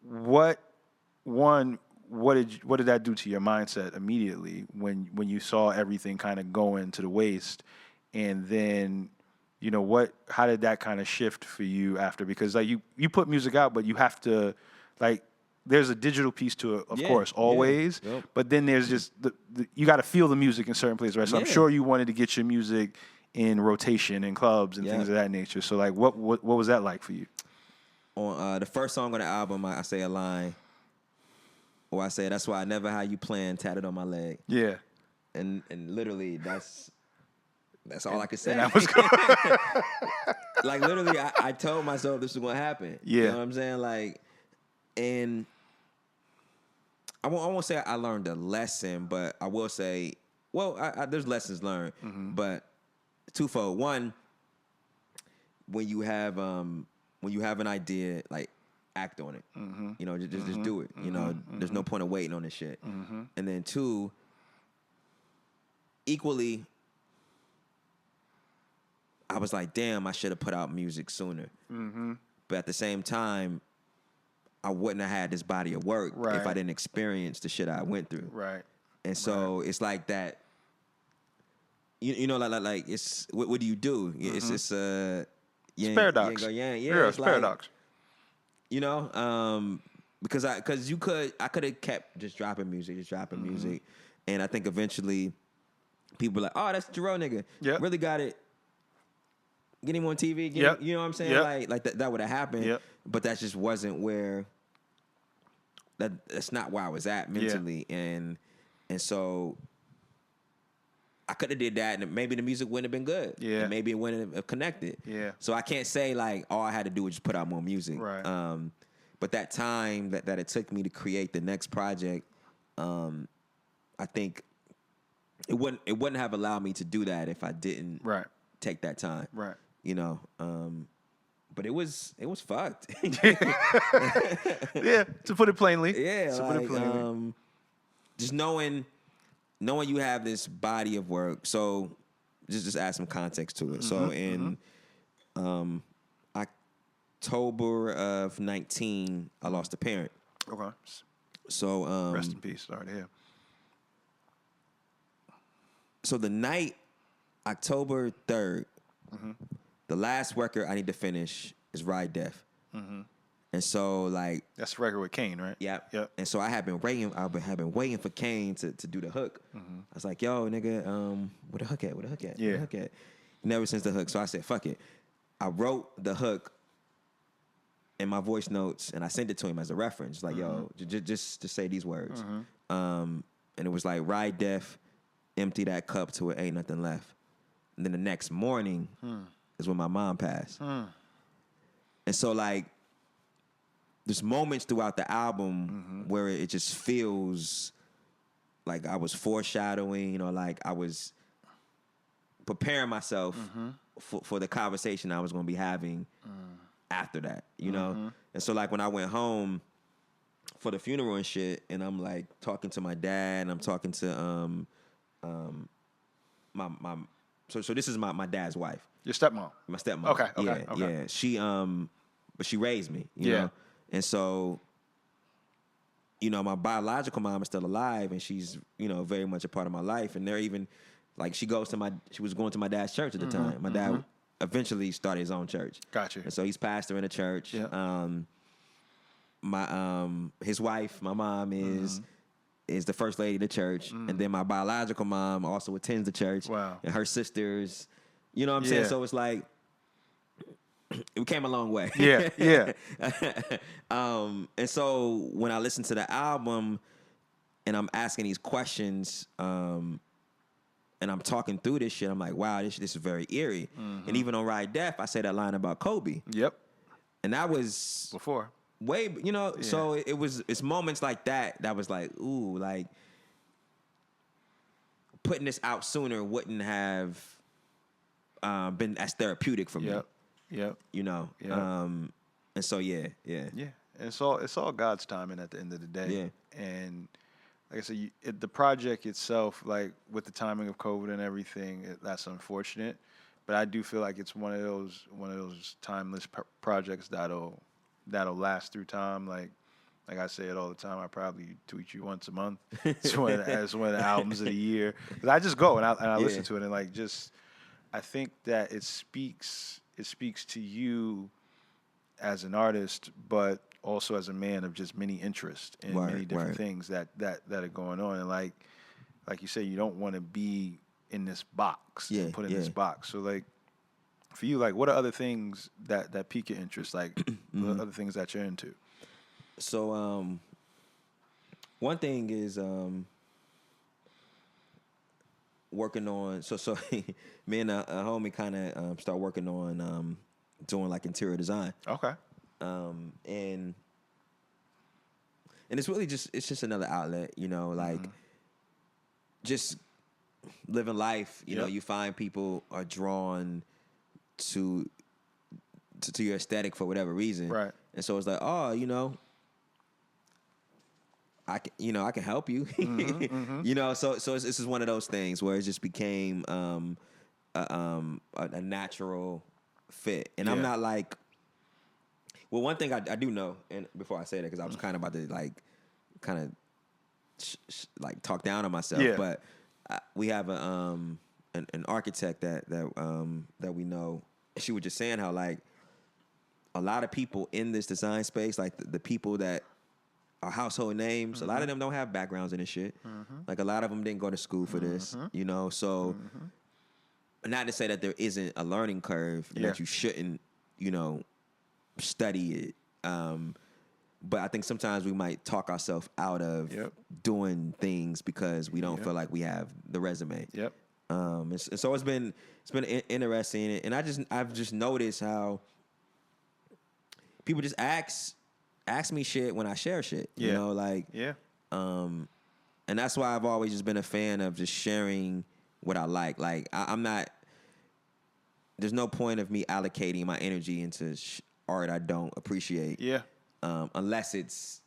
[SPEAKER 1] What did that do to your mindset immediately when you saw everything kind of going to the waste, and then how did that kind of shift for you after? Because like you put music out, but you have to like there's a digital piece to it, of course, always.
[SPEAKER 2] Yep.
[SPEAKER 1] But then there's just you got to feel the music in certain places, right? So I'm sure you wanted to get your music in rotation in clubs and things of that nature. So like what was that like for you?
[SPEAKER 2] On the first song on the album, I say a line, or I say, "That's why I never had you playing tatted on my leg."
[SPEAKER 1] Yeah,
[SPEAKER 2] and literally that's all I could say.
[SPEAKER 1] And that was
[SPEAKER 2] like literally, I told myself this was gonna happen.
[SPEAKER 1] Yeah,
[SPEAKER 2] you know what I'm saying? Like, and I won't say I learned a lesson, but I will say, there's lessons learned, but twofold. One, when you have an idea, like act on it. Just do it. There's no point of waiting on this shit. And then two, equally, I was like, damn, I should have put out music sooner. But at the same time, I wouldn't have had this body of work if I didn't experience the shit I went through.
[SPEAKER 1] Right.
[SPEAKER 2] And so it's like that. Like it's what do you do? It's
[SPEAKER 1] it's paradox. It's
[SPEAKER 2] like,
[SPEAKER 1] paradox.
[SPEAKER 2] Because I could have kept just dropping music, and I think eventually people were like, oh, that's Jerreau nigga.
[SPEAKER 1] Yep.
[SPEAKER 2] Really Got It. Get him on TV. You know what I'm saying?
[SPEAKER 1] Yep.
[SPEAKER 2] Like that would have happened.
[SPEAKER 1] Yep.
[SPEAKER 2] But that just wasn't where. That's not where I was at mentally, and so I could have did that, and maybe the music wouldn't have been good.
[SPEAKER 1] Yeah.
[SPEAKER 2] And maybe it wouldn't have connected.
[SPEAKER 1] Yeah.
[SPEAKER 2] So I can't say like all I had to do was just put out more music.
[SPEAKER 1] Right.
[SPEAKER 2] But that time that it took me to create the next project, I think it wouldn't have allowed me to do that if I didn't take that time.
[SPEAKER 1] Right.
[SPEAKER 2] But it was fucked.
[SPEAKER 1] Yeah, to put it plainly.
[SPEAKER 2] Yeah, just knowing you have this body of work. So just add some context to it. So in October of 19, I lost a parent.
[SPEAKER 1] Okay.
[SPEAKER 2] So
[SPEAKER 1] rest in peace. Sorry to hear.
[SPEAKER 2] So the night, October 3rd, the last record I need to finish is Ride Death. And so like
[SPEAKER 1] that's the record with K.E.Y.S, right?
[SPEAKER 2] Yep.
[SPEAKER 1] Yep.
[SPEAKER 2] And so I've been waiting for K.E.Y.S to do the hook. I was like, yo, nigga, where the hook at? Where the hook at?
[SPEAKER 1] Yeah.
[SPEAKER 2] Where the hook at? Never since the hook. So I said, fuck it. I wrote the hook in my voice notes and I sent it to him as a reference. Like, yo, just say these words. And it was like, Ride Death, empty that cup till it ain't nothing left. And then the next morning is when my mom passed. And so like, there's moments throughout the album where it just feels like I was foreshadowing, like I was preparing myself for the conversation I was going to be having after that, And so like when I went home for the funeral and shit, and I'm like talking to my dad, and I'm talking to my so this is my dad's wife.
[SPEAKER 1] Your stepmom.
[SPEAKER 2] My stepmom.
[SPEAKER 1] Okay.
[SPEAKER 2] Yeah. She but she raised me, you know. And so, my biological mom is still alive, and she's, very much a part of my life. And they're even, like, she was going to my dad's church at the time. My dad eventually started his own church.
[SPEAKER 1] Gotcha.
[SPEAKER 2] And so he's pastor in a church.
[SPEAKER 1] Yeah.
[SPEAKER 2] His wife, my mom, is the first lady of the church. And then my biological mom also attends the church.
[SPEAKER 1] Wow.
[SPEAKER 2] And her sisters, you know what I'm saying? So it's like, we came a long way.
[SPEAKER 1] Yeah.
[SPEAKER 2] And so when I listen to the album and I'm asking these questions, and I'm talking through this shit, I'm like, wow, this is very eerie. And even on Ride Death, I say that line about Kobe.
[SPEAKER 1] Yep.
[SPEAKER 2] And that was
[SPEAKER 1] before.
[SPEAKER 2] way, so it's moments like that was like, ooh, like putting this out sooner wouldn't have been as therapeutic for me.
[SPEAKER 1] Yep.
[SPEAKER 2] And so yeah.
[SPEAKER 1] And it's all God's timing at the end of the day.
[SPEAKER 2] Yeah.
[SPEAKER 1] And like I said, the project itself, like with the timing of COVID and everything, that's unfortunate. But I do feel like it's one of those timeless projects that'll last through time. Like I say it all the time, I probably tweet you once a month. It's one of the albums of the year. Because I just go and I listen to it, and like just I think that it speaks to you as an artist, but also as a man of just many interests and many different things that are going on. And like you say, you don't want to be in this box and put in this box. So like for you, like what are other things that pique your interest? Like what other things that you're into?
[SPEAKER 2] So one thing is working on so me and a homie kind of start working on doing like interior design.
[SPEAKER 1] Okay.
[SPEAKER 2] And it's really just another outlet, like just living life. You know, you find people are drawn to your aesthetic for whatever reason,
[SPEAKER 1] right?
[SPEAKER 2] And so it's like, I can help you, So it's just one of those things where it just became a natural fit, and I'm not like. Well, one thing I do know, and before I say that, because I was kind of about to like talk down on myself, but we have an architect that we know. She was just saying how like a lot of people in this design space, like the people that are household names, a lot of them don't have backgrounds in this shit. Like a lot of them didn't go to school for this, So not to say that there isn't a learning curve and that you shouldn't, study it. But I think sometimes we might talk ourselves out of doing things because we don't feel like we have the resume. And so it's been interesting, and I've just noticed how people just ask me shit when I share shit. And that's why I've always just been a fan of just sharing what I like. Like I'm not. There's no point of me allocating my energy into art I don't appreciate. Unless it's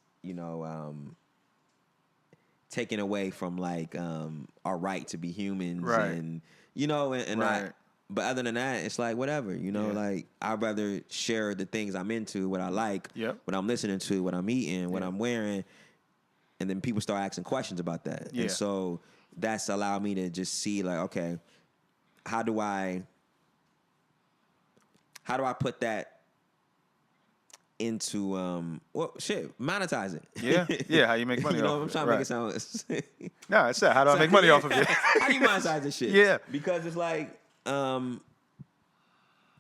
[SPEAKER 2] taken away from like our right to be humans, and not. But other than that, it's like whatever, like I'd rather share the things I'm into, what I like, what I'm listening to, what I'm eating, what I'm wearing, and then people start asking questions about that. And so that's allowed me to just see like, okay, how do I put that into monetize it.
[SPEAKER 1] How you make money off
[SPEAKER 2] I'm
[SPEAKER 1] of
[SPEAKER 2] trying to make it sound
[SPEAKER 1] no, it's that. How do I make money off of it?
[SPEAKER 2] How do you monetize this shit? Because it's like it's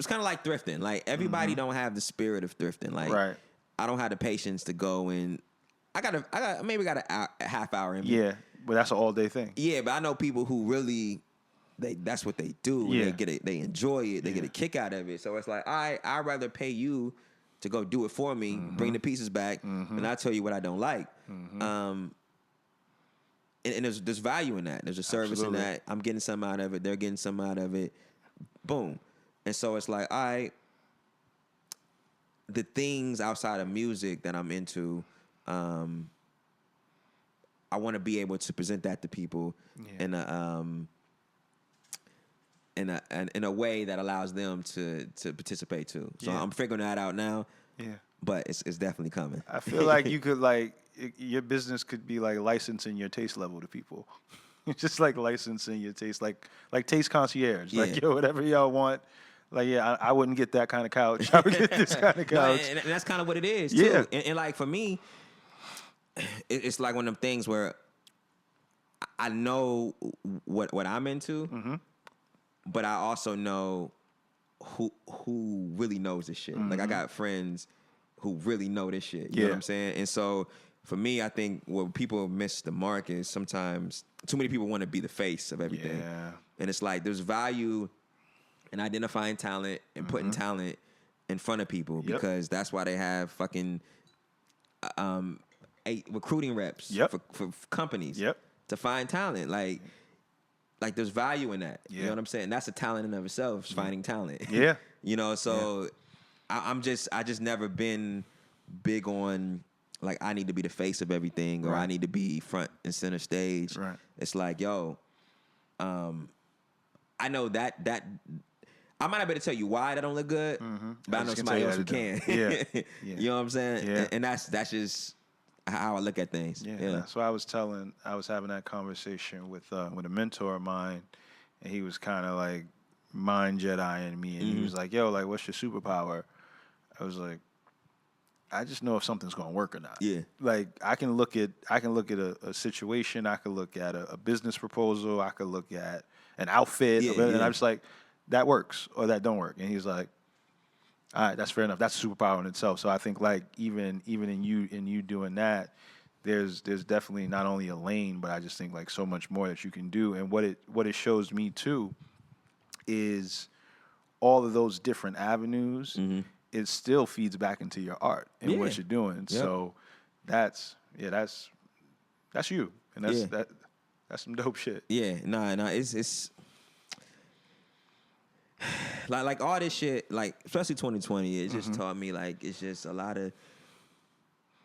[SPEAKER 2] kind of like thrifting. Like everybody don't have the spirit of thrifting. Like I don't have the patience to go and I maybe got a half hour in me.
[SPEAKER 1] But that's an all day thing.
[SPEAKER 2] But I know people who really that's what they do. And they enjoy it. They get a kick out of it. So it's like I'd rather pay you to go do it for me, bring the pieces back, and I'll tell you what I don't like. And there's value in that. There's a service in that. I'm getting something out of it. They're getting something out of it. Boom. And so it's like, the things outside of music that I'm into, I want to be able to present that to people in a way that allows them to participate too. So I'm figuring that out now. But it's definitely coming.
[SPEAKER 1] I feel like you could your business could be like licensing your taste level to people. Just like licensing your taste, like taste concierge. Like whatever y'all want. Like I wouldn't get that kind of couch. I would get this kind of couch.
[SPEAKER 2] And that's kind of what it is too. And like for me, it's like one of them things where I know what I'm into. But I also know who really knows this shit. Like I got friends who really know this shit. You know what I'm saying? And so for me, I think what people miss the mark is sometimes too many people want to be the face of everything. And it's like there's value in identifying talent and putting talent in front of people because that's why they have fucking recruiting reps for companies to find talent. Like there's value in that. You know what I'm saying? That's a talent in of itself, finding talent.
[SPEAKER 1] Yeah.
[SPEAKER 2] You know, so I just never been big on like I need to be the face of everything or I need to be front and center stage.
[SPEAKER 1] Right.
[SPEAKER 2] It's like, yo, I know that I might not be able to tell you why that don't look good, but I know somebody else who can.
[SPEAKER 1] Yeah.
[SPEAKER 2] You know what I'm saying?
[SPEAKER 1] Yeah.
[SPEAKER 2] And that's just how I look at things.
[SPEAKER 1] Yeah. That's why I was having that conversation with a mentor of mine, and he was kind of like mind Jediing me, and he was like, "Yo, like, what's your superpower?" I was like, I just know if something's gonna work or not.
[SPEAKER 2] Yeah.
[SPEAKER 1] Like I can look at a situation, I could look at a business proposal, I could look at an outfit, and I'm just like, that works or that don't work. And he's like, all right, that's fair enough. That's a superpower in itself. So I think like even in you doing that, there's definitely not only a lane, but I just think like so much more that you can do. And what it shows me too is all of those different avenues. It still feeds back into your art and what you're doing. Yep. So that's you, and that's some dope shit.
[SPEAKER 2] Yeah, no, it's like all this shit, like especially 2020, it just taught me like it's just a lot of,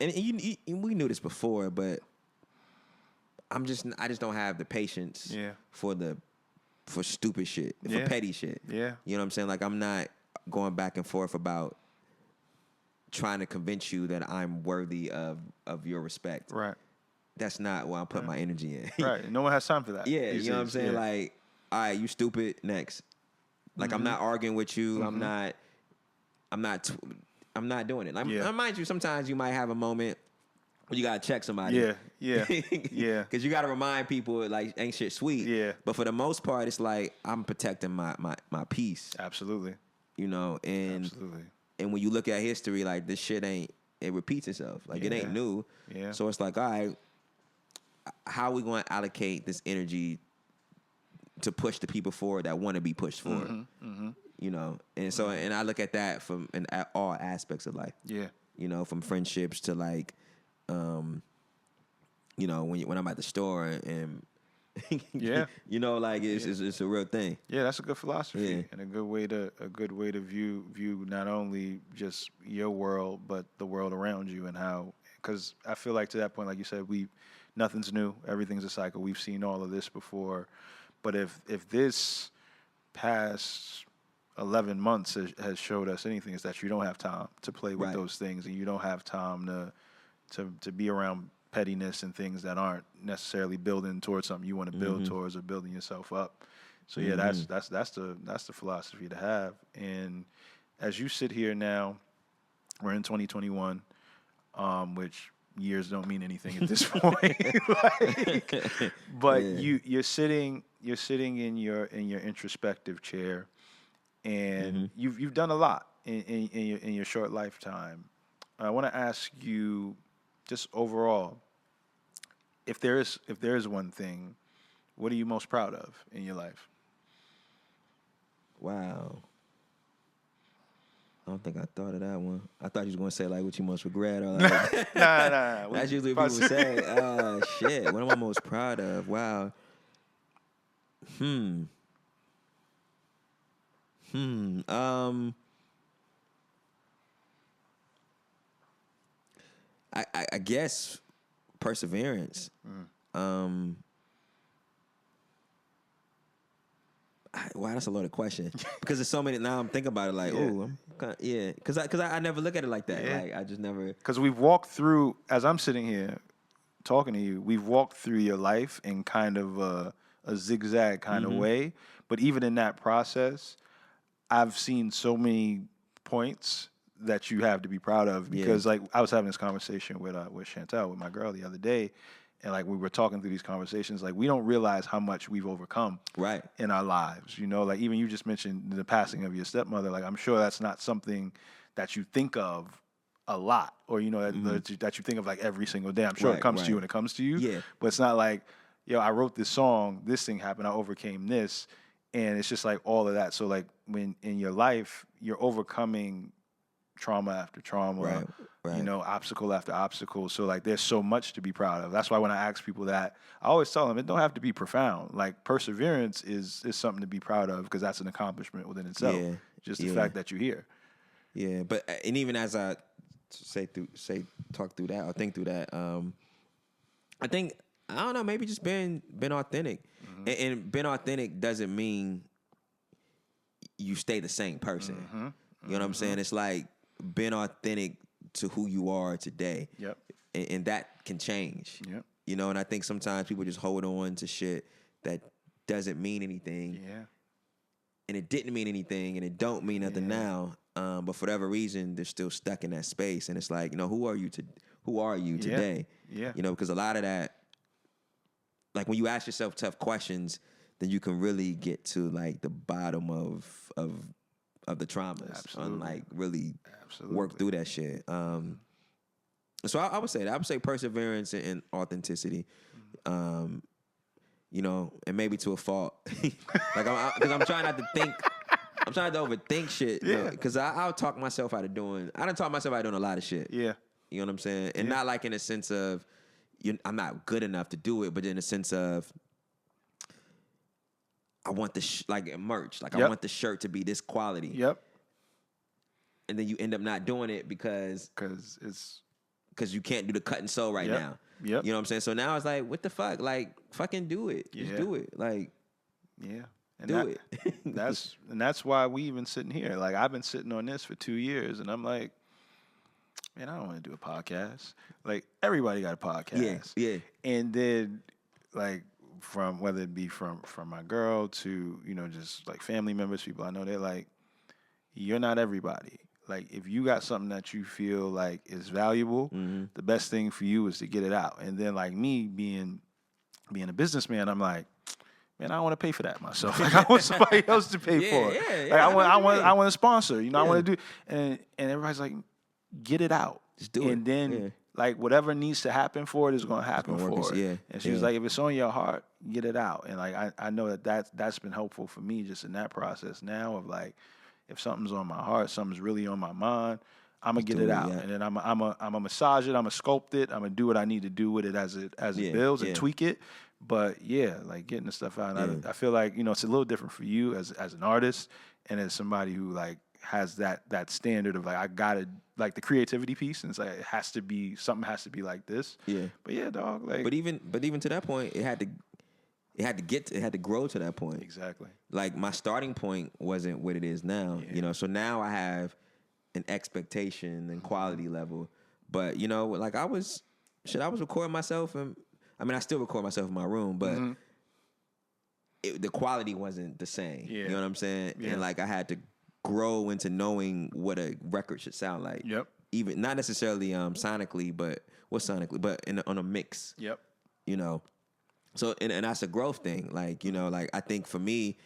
[SPEAKER 2] and we knew this before, but I just don't have the patience for stupid shit, for petty shit.
[SPEAKER 1] Yeah,
[SPEAKER 2] you know what I'm saying? Like I'm not going back and forth about trying to convince you that I'm worthy of your respect.
[SPEAKER 1] Right.
[SPEAKER 2] That's not where I'm putting my energy in.
[SPEAKER 1] Right. No one has time for that.
[SPEAKER 2] Yeah, you know what I'm saying? Yeah. Like, all right, you stupid, next. Like I'm not arguing with you. I'm not doing it. Like, mind you, sometimes you might have a moment where you gotta check somebody.
[SPEAKER 1] Yeah.
[SPEAKER 2] Because you gotta remind people like ain't shit sweet.
[SPEAKER 1] Yeah.
[SPEAKER 2] But for the most part, it's like I'm protecting my peace.
[SPEAKER 1] Absolutely.
[SPEAKER 2] You know, and when you look at history, like this shit it repeats itself. Like it ain't new.
[SPEAKER 1] Yeah.
[SPEAKER 2] So it's like, all right, how are we going to allocate this energy to push the people forward that want to be pushed forward? You know, and so and I look at that from at all aspects of life.
[SPEAKER 1] Yeah.
[SPEAKER 2] You know, from friendships to like, you know, when I'm at the store and you know, like it's a real thing.
[SPEAKER 1] Yeah, that's a good philosophy and a good way to view not only just your world but the world around you and how, because I feel like to that point, like you said, nothing's new, everything's a cycle. We've seen all of this before, but if this past 11 months has showed us anything, is that you don't have time to play with those things, and you don't have time to be around pettiness and things that aren't necessarily building towards something you want to build towards or building yourself up. So yeah, that's the philosophy to have. And as you sit here now, we're in 2021, which years don't mean anything at this point. But you're sitting in your introspective chair, and you've done a lot in your short lifetime. I want to ask you, just overall, if there is one thing, what are you most proud of in your life?
[SPEAKER 2] Wow. I don't think I thought of that one. I thought you was going to say, like, what you most regret. Or like,
[SPEAKER 1] nah.
[SPEAKER 2] That's usually what people say. Shit, what am I most proud of? Wow. I guess perseverance. Wow, that's a loaded question. Because there's so many. Now I'm thinking about it like, because I never look at it like that.
[SPEAKER 1] Yeah.
[SPEAKER 2] Like I just never.
[SPEAKER 1] Because we've walked through, as I'm sitting here talking to you, we've walked through your life in kind of a zigzag kind of way. But even in that process, I've seen so many points that you have to be proud of, because like I was having this conversation with Chantel, with my girl, the other day, and like we were talking through these conversations, like we don't realize how much we've overcome in our lives. You know, like even you just mentioned the passing of your stepmother. Like I'm sure that's not something that you think of a lot, or you know that you think of like every single day. I'm sure it comes to you when it comes to you. But it's not like, yo, I wrote this song, this thing happened, I overcame this, and it's just like all of that. So like when in your life you're overcoming trauma after trauma,
[SPEAKER 2] right.
[SPEAKER 1] you know, obstacle after obstacle. So like there's so much to be proud of. That's why when I ask people that, I always tell them it don't have to be profound. Like perseverance is something to be proud of because that's an accomplishment within itself.
[SPEAKER 2] Yeah,
[SPEAKER 1] Just the fact that you're here.
[SPEAKER 2] Yeah, but and even as I talk through that or think through that, I think I don't know, maybe just being authentic, and being authentic doesn't mean you stay the same person. You know what I'm saying? It's like being authentic to who you are today.
[SPEAKER 1] Yep.
[SPEAKER 2] And that can change.
[SPEAKER 1] Yep.
[SPEAKER 2] You know, and I think sometimes people just hold on to shit that doesn't mean anything.
[SPEAKER 1] Yeah.
[SPEAKER 2] And it didn't mean anything, and it don't mean nothing now. But for whatever reason, they're still stuck in that space. And it's like, you know, who are you today?
[SPEAKER 1] Yeah.
[SPEAKER 2] You know, because a lot of that, like when you ask yourself tough questions, then you can really get to like the bottom of the traumas and like really work through that shit. So I would say that. I would say perseverance and authenticity. You know, and maybe to a fault. Like because I'm trying not to think. I'm trying to overthink shit.
[SPEAKER 1] Yeah.
[SPEAKER 2] Because I'll talk myself out of doing. I done talk myself out of doing a lot of shit.
[SPEAKER 1] Yeah.
[SPEAKER 2] You know what I'm saying? And not like in a sense of I'm not good enough to do it, but in a sense of I want the like merch. Like I want the shirt to be this quality.
[SPEAKER 1] Yep.
[SPEAKER 2] And then you end up not doing it because you can't do the cut and sew right now.
[SPEAKER 1] Yep.
[SPEAKER 2] You know what I'm saying? So now it's like, what the fuck? Like, fucking do it. Just do it. Like,
[SPEAKER 1] And
[SPEAKER 2] do it.
[SPEAKER 1] that's why we even sitting here. Like I've been sitting on this for 2 years, and I'm like, man, I don't want to do a podcast. Like everybody got a podcast.
[SPEAKER 2] Yeah.
[SPEAKER 1] And then like from whether it be from my girl to, you know, just like family members, people I know, they're like, you're not everybody. Like if you got something that you feel like is valuable, the best thing for you is to get it out. And then like me being a businessman, I'm like, man, I don't want to pay for that myself. Like I want somebody else to pay for it. Like I want a sponsor. You know, I want to do. And everybody's like, get it out.
[SPEAKER 2] Just do it.
[SPEAKER 1] And then like whatever needs to happen for it is going to happen for it. And she was like, if it's on your heart, get it out. And like I know that's been helpful for me just in that process now of like, if something's on my heart, something's really on my mind, I'm gonna get it out, and then I'm a massage it, I'm gonna sculpt it, I'm gonna do what I need to do with it as it builds and tweak it. But yeah, like getting the stuff out. I feel like, you know, it's a little different for you as an artist and as somebody who like has that standard of like I gotta like the creativity piece, and it's like something has to be like this. Yeah. But yeah, dog. Like,
[SPEAKER 2] but even to that point, it had to grow to that point.
[SPEAKER 1] Exactly. Like
[SPEAKER 2] my starting point wasn't what it is now, you know. So now I have an expectation and quality level. But you know, like I was recording myself, and I mean I still record myself in my room, but the quality wasn't the same. You know what I'm saying? And like I had to grow into knowing what a record should sound like.
[SPEAKER 1] Yep.
[SPEAKER 2] Even not necessarily sonically, but on a mix.
[SPEAKER 1] Yep.
[SPEAKER 2] You know. So and that's a growth thing. Like, you know, like I think for me,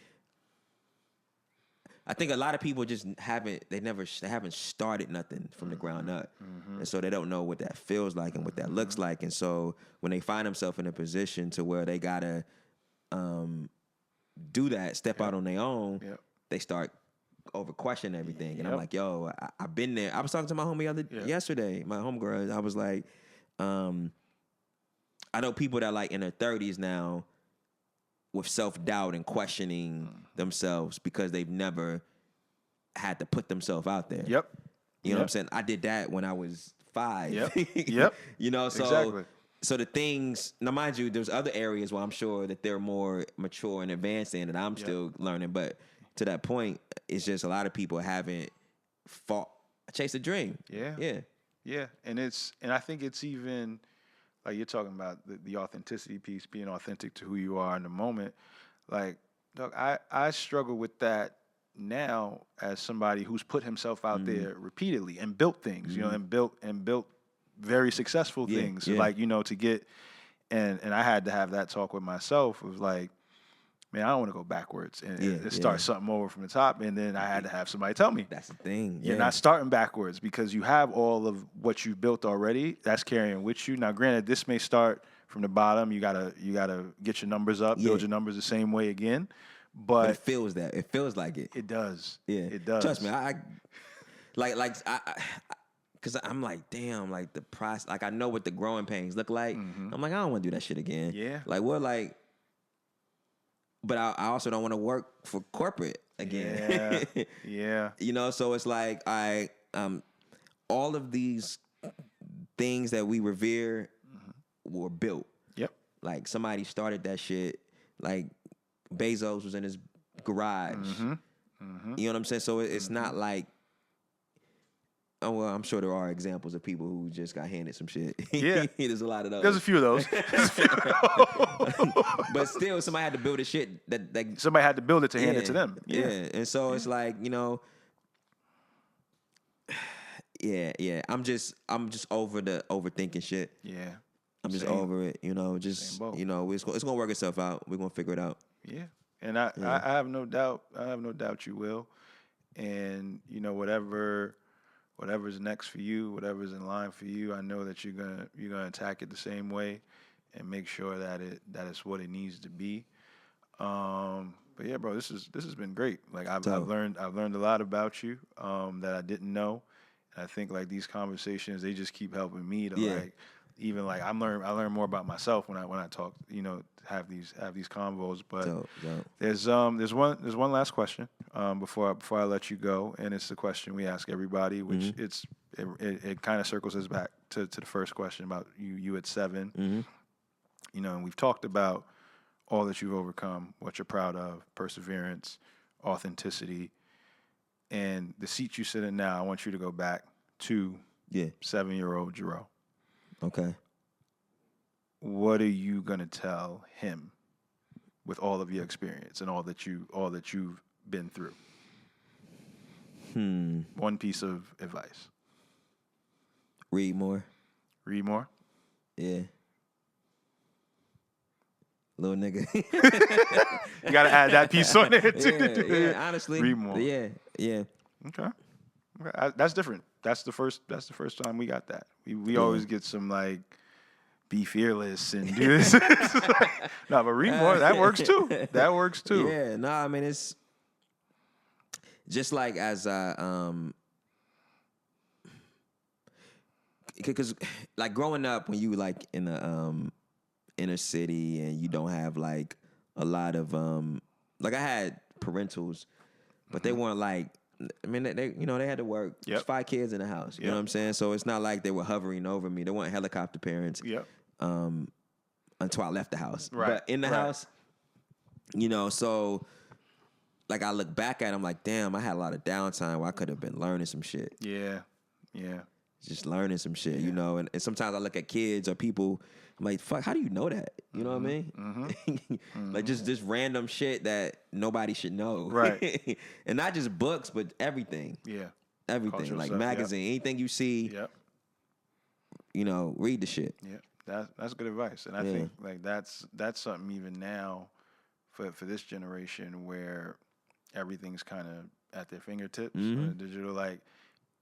[SPEAKER 2] I think a lot of people just haven't started nothing from the ground up. And so they don't know what that feels like and what that looks like. And so when they find themselves in a position to where they gotta do that, step out on their own, they start over questioning everything. And I'm like, yo, I've been there. I was talking to my homie yesterday, my homegirl. I was like, I know people that like in their 30s now with self-doubt and questioning themselves because they've never had to put themselves out there.
[SPEAKER 1] Yep.
[SPEAKER 2] You know what I'm saying? I did that when I was 5.
[SPEAKER 1] Yep.
[SPEAKER 2] You know, so
[SPEAKER 1] exactly.
[SPEAKER 2] So the things, now mind you, there's other areas where I'm sure that they're more mature and advanced in that I'm still learning. But to that point, it's just a lot of people haven't chased a dream.
[SPEAKER 1] Yeah. And I think it's even like you're talking about the authenticity piece, being authentic to who you are in the moment. Like, look, I struggle with that now as somebody who's put himself out there repeatedly and built things, you know, and built very successful things. Like, you know, to get and I had to have that talk with myself of like, man, I don't want to go backwards and start something over from the top. And then I had to have somebody tell me.
[SPEAKER 2] That's the thing.
[SPEAKER 1] You're not starting backwards because you have all of what you've built already. That's carrying with you. Now, granted, this may start from the bottom. You gotta get your numbers up, build your numbers the same way again. But
[SPEAKER 2] it feels that. It feels like it.
[SPEAKER 1] It does.
[SPEAKER 2] Yeah.
[SPEAKER 1] It does.
[SPEAKER 2] Trust me, Cause I'm like, damn, like the price, like I know what the growing pains look like. I'm like, I don't want to do that shit again.
[SPEAKER 1] Yeah.
[SPEAKER 2] Like what, like, but I also don't want to work for corporate again.
[SPEAKER 1] Yeah. Yeah.
[SPEAKER 2] You know, so it's like all of these things that we revere were built.
[SPEAKER 1] Yep.
[SPEAKER 2] Like somebody started that shit. Like Bezos was in his garage. You know what I'm saying? So it's not like, oh well, I'm sure there are examples of people who just got handed some shit.
[SPEAKER 1] Yeah.
[SPEAKER 2] There's a lot of those.
[SPEAKER 1] There's a few of those.
[SPEAKER 2] But still, somebody had to build a shit that
[SPEAKER 1] Somebody had to build it to hand it to them.
[SPEAKER 2] Yeah. And so it's like, you know, yeah. I'm just over the overthinking shit.
[SPEAKER 1] Yeah.
[SPEAKER 2] I'm just
[SPEAKER 1] Same.
[SPEAKER 2] over it, you know. Just
[SPEAKER 1] boat.
[SPEAKER 2] you know, it's gonna work itself out. We're gonna figure it out.
[SPEAKER 1] Yeah. And I have no doubt. I have no doubt you will. And you know, whatever's next for you, whatever's in line for you, I know that you're gonna attack it the same way, and make sure that it's what it needs to be. But yeah, bro, this has been great. Like I've learned a lot about you that I didn't know. And I think like these conversations, they just keep helping me to like. Even like I learn more about myself when I talk, you know, have these convos. But there's one last question before I let you go, and it's the question we ask everybody, which it kind of circles us back to the first question about you at 7. You know, and we've talked about all that you've overcome, what you're proud of, perseverance, authenticity, and the seat you sit in now. I want you to go back to 7-year-old Jerreau.
[SPEAKER 2] Okay.
[SPEAKER 1] What are you gonna tell him with all of your experience and all that you've been through? One piece of advice.
[SPEAKER 2] Read more.
[SPEAKER 1] Read more?
[SPEAKER 2] Yeah. Little nigga.
[SPEAKER 1] You gotta add that piece on there too.
[SPEAKER 2] Yeah, honestly.
[SPEAKER 1] Read more.
[SPEAKER 2] Yeah.
[SPEAKER 1] Okay. That's different. That's the first time we got that. We always get some like be fearless and do this. No, but read more. That works too. That works too.
[SPEAKER 2] Yeah. No, I mean it's just like as because like growing up when you like in the inner city and you don't have like a lot of like I had parentals, but they weren't like. I mean, they you know, they had to work.
[SPEAKER 1] Yep.
[SPEAKER 2] There's 5 kids in the house. You know what I'm saying? So it's not like they were hovering over me. They weren't helicopter parents.
[SPEAKER 1] Yep.
[SPEAKER 2] Until I left the house.
[SPEAKER 1] Right.
[SPEAKER 2] But in the house, you know, so like I look back at them like, damn, I had a lot of downtime where I could have been learning some shit.
[SPEAKER 1] Yeah.
[SPEAKER 2] Just learning some shit, you know. And sometimes I look at kids or people, I'm like, fuck, how do you know that? You know what I mean? Like just random shit that nobody should know.
[SPEAKER 1] Right.
[SPEAKER 2] And not just books, but everything.
[SPEAKER 1] Yeah.
[SPEAKER 2] Everything.
[SPEAKER 1] Cultural
[SPEAKER 2] Like
[SPEAKER 1] stuff,
[SPEAKER 2] magazine, anything you see, you know, read the shit.
[SPEAKER 1] Yeah. That's good advice. And I think like that's something even now for this generation where everything's kind of at their fingertips on the digital, like.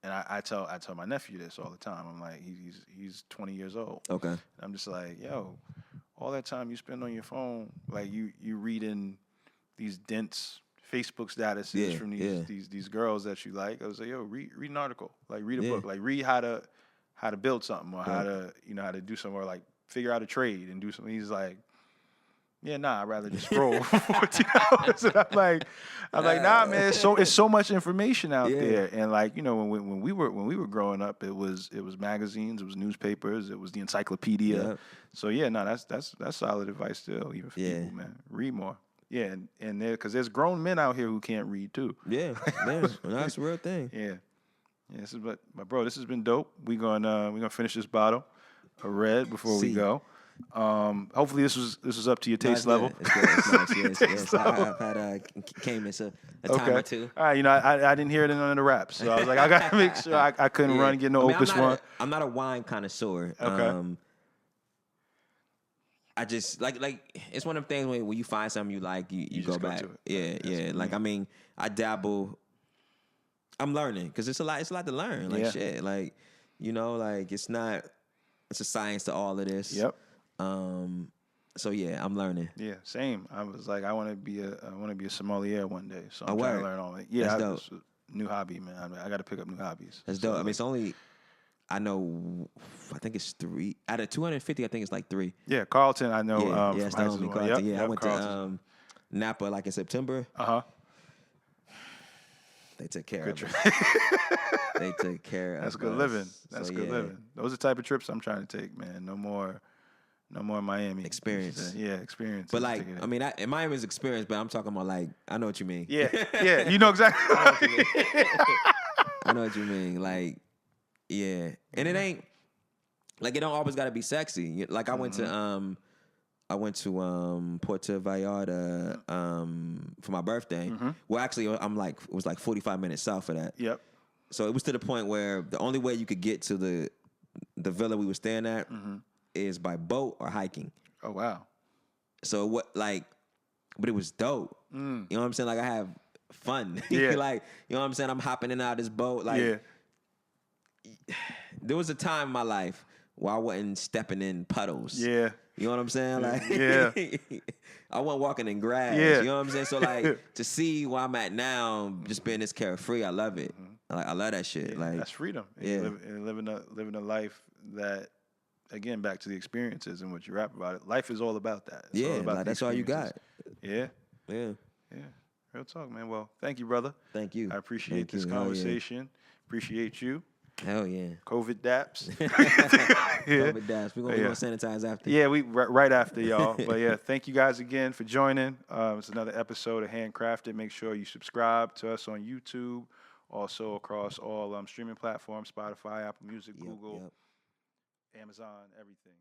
[SPEAKER 1] And I tell my nephew this all the time. I'm like, he's 20 years old. Okay. And I'm just like, yo, all that time you spend on your phone, like you reading these dense Facebook statuses from these girls that you like. I was like, yo, read an article, like read a book, like read how to build something or how to do something or like figure out a trade and do something. He's like, yeah, nah, I'd rather just scroll for 14 hours. And I'm like, nah, man, it's so much information out there. And like, you know, when we were growing up, it was magazines, it was newspapers, it was the encyclopedia. Yep. So yeah, no, that's solid advice still, even for people, man. Read more. Yeah, and because there's grown men out here who can't read too. Yeah,
[SPEAKER 2] that's a real thing.
[SPEAKER 1] Yeah. But bro, this has been dope. We're gonna finish this bottle of red before we go. Hopefully this was up to your taste level.
[SPEAKER 2] It's good. Yes. I've had K.E.Y.S a time or two.
[SPEAKER 1] All right, you know, I didn't hear it in none of the raps, so I was like, I gotta make sure I couldn't run and get no Opus One.
[SPEAKER 2] I'm not a wine connoisseur.
[SPEAKER 1] Okay.
[SPEAKER 2] I just like it's one of them things when you find something you like, you go back. To it. Yeah. Like I mean, I dabble. I'm learning because it's a lot to learn. Like shit, like you know, like it's a science to all of this.
[SPEAKER 1] Yep.
[SPEAKER 2] So yeah, I'm learning.
[SPEAKER 1] Yeah, same. I was like, I want to be a sommelier one day. So I'm trying to learn all that. Yeah, new hobby, man. I got to pick up new hobbies.
[SPEAKER 2] That's
[SPEAKER 1] So,
[SPEAKER 2] dope. I mean, it's only, I think it's 3 out of 250. I think it's like 3.
[SPEAKER 1] yeah, Carlton. I know.
[SPEAKER 2] Yeah,
[SPEAKER 1] From
[SPEAKER 2] it's the
[SPEAKER 1] high school.
[SPEAKER 2] homie Carlton.
[SPEAKER 1] Yep,
[SPEAKER 2] I went
[SPEAKER 1] Carlton's.
[SPEAKER 2] to Napa like in September. They took care of us. They took care of us.
[SPEAKER 1] That's good living. That's good living. Those are the type of trips I'm trying to take, man. No more Miami
[SPEAKER 2] Experience.
[SPEAKER 1] Yeah, experience.
[SPEAKER 2] But like, I mean, Miami's experience, but I'm talking about like, I know what you mean.
[SPEAKER 1] Yeah, you know exactly.
[SPEAKER 2] I know what you mean. Like, yeah, and it ain't like it don't always got to be sexy. Like I went to Puerto Vallarta for my birthday. Well, actually, I'm like it was like 45 minutes south of that.
[SPEAKER 1] Yep.
[SPEAKER 2] So it was to the point where the only way you could get to the villa we were staying at is by boat or hiking.
[SPEAKER 1] Oh wow.
[SPEAKER 2] So but it was dope. You know what I'm saying? Like I have fun.
[SPEAKER 1] Yeah.
[SPEAKER 2] Like, you know what I'm saying? I'm hopping in and out of this boat. Like, there was a time in my life where I wasn't stepping in puddles.
[SPEAKER 1] Yeah.
[SPEAKER 2] You know what I'm saying? Like, I wasn't walking in grass.
[SPEAKER 1] Yeah.
[SPEAKER 2] You know what I'm saying? So like, to see where I'm at now, just being this carefree, I love it. I love that shit.
[SPEAKER 1] Yeah,
[SPEAKER 2] like
[SPEAKER 1] that's freedom.
[SPEAKER 2] Yeah.
[SPEAKER 1] And living a life that, again, back to the experiences and what you rap about it. Life is all about that. It's all about
[SPEAKER 2] like that's all you got.
[SPEAKER 1] Yeah.
[SPEAKER 2] Yeah.
[SPEAKER 1] Yeah. Real talk, man. Well, thank you, brother.
[SPEAKER 2] Thank you.
[SPEAKER 1] I appreciate
[SPEAKER 2] Thank
[SPEAKER 1] this
[SPEAKER 2] you.
[SPEAKER 1] conversation. Appreciate you.
[SPEAKER 2] Hell yeah.
[SPEAKER 1] COVID daps.
[SPEAKER 2] COVID daps. We're gonna sanitize after.
[SPEAKER 1] Yeah, we right after y'all. But yeah, thank you guys again for joining. It's another episode of Handcrafted. Make sure you subscribe to us on YouTube, also across all streaming platforms: Spotify, Apple Music, Google, Amazon, everything.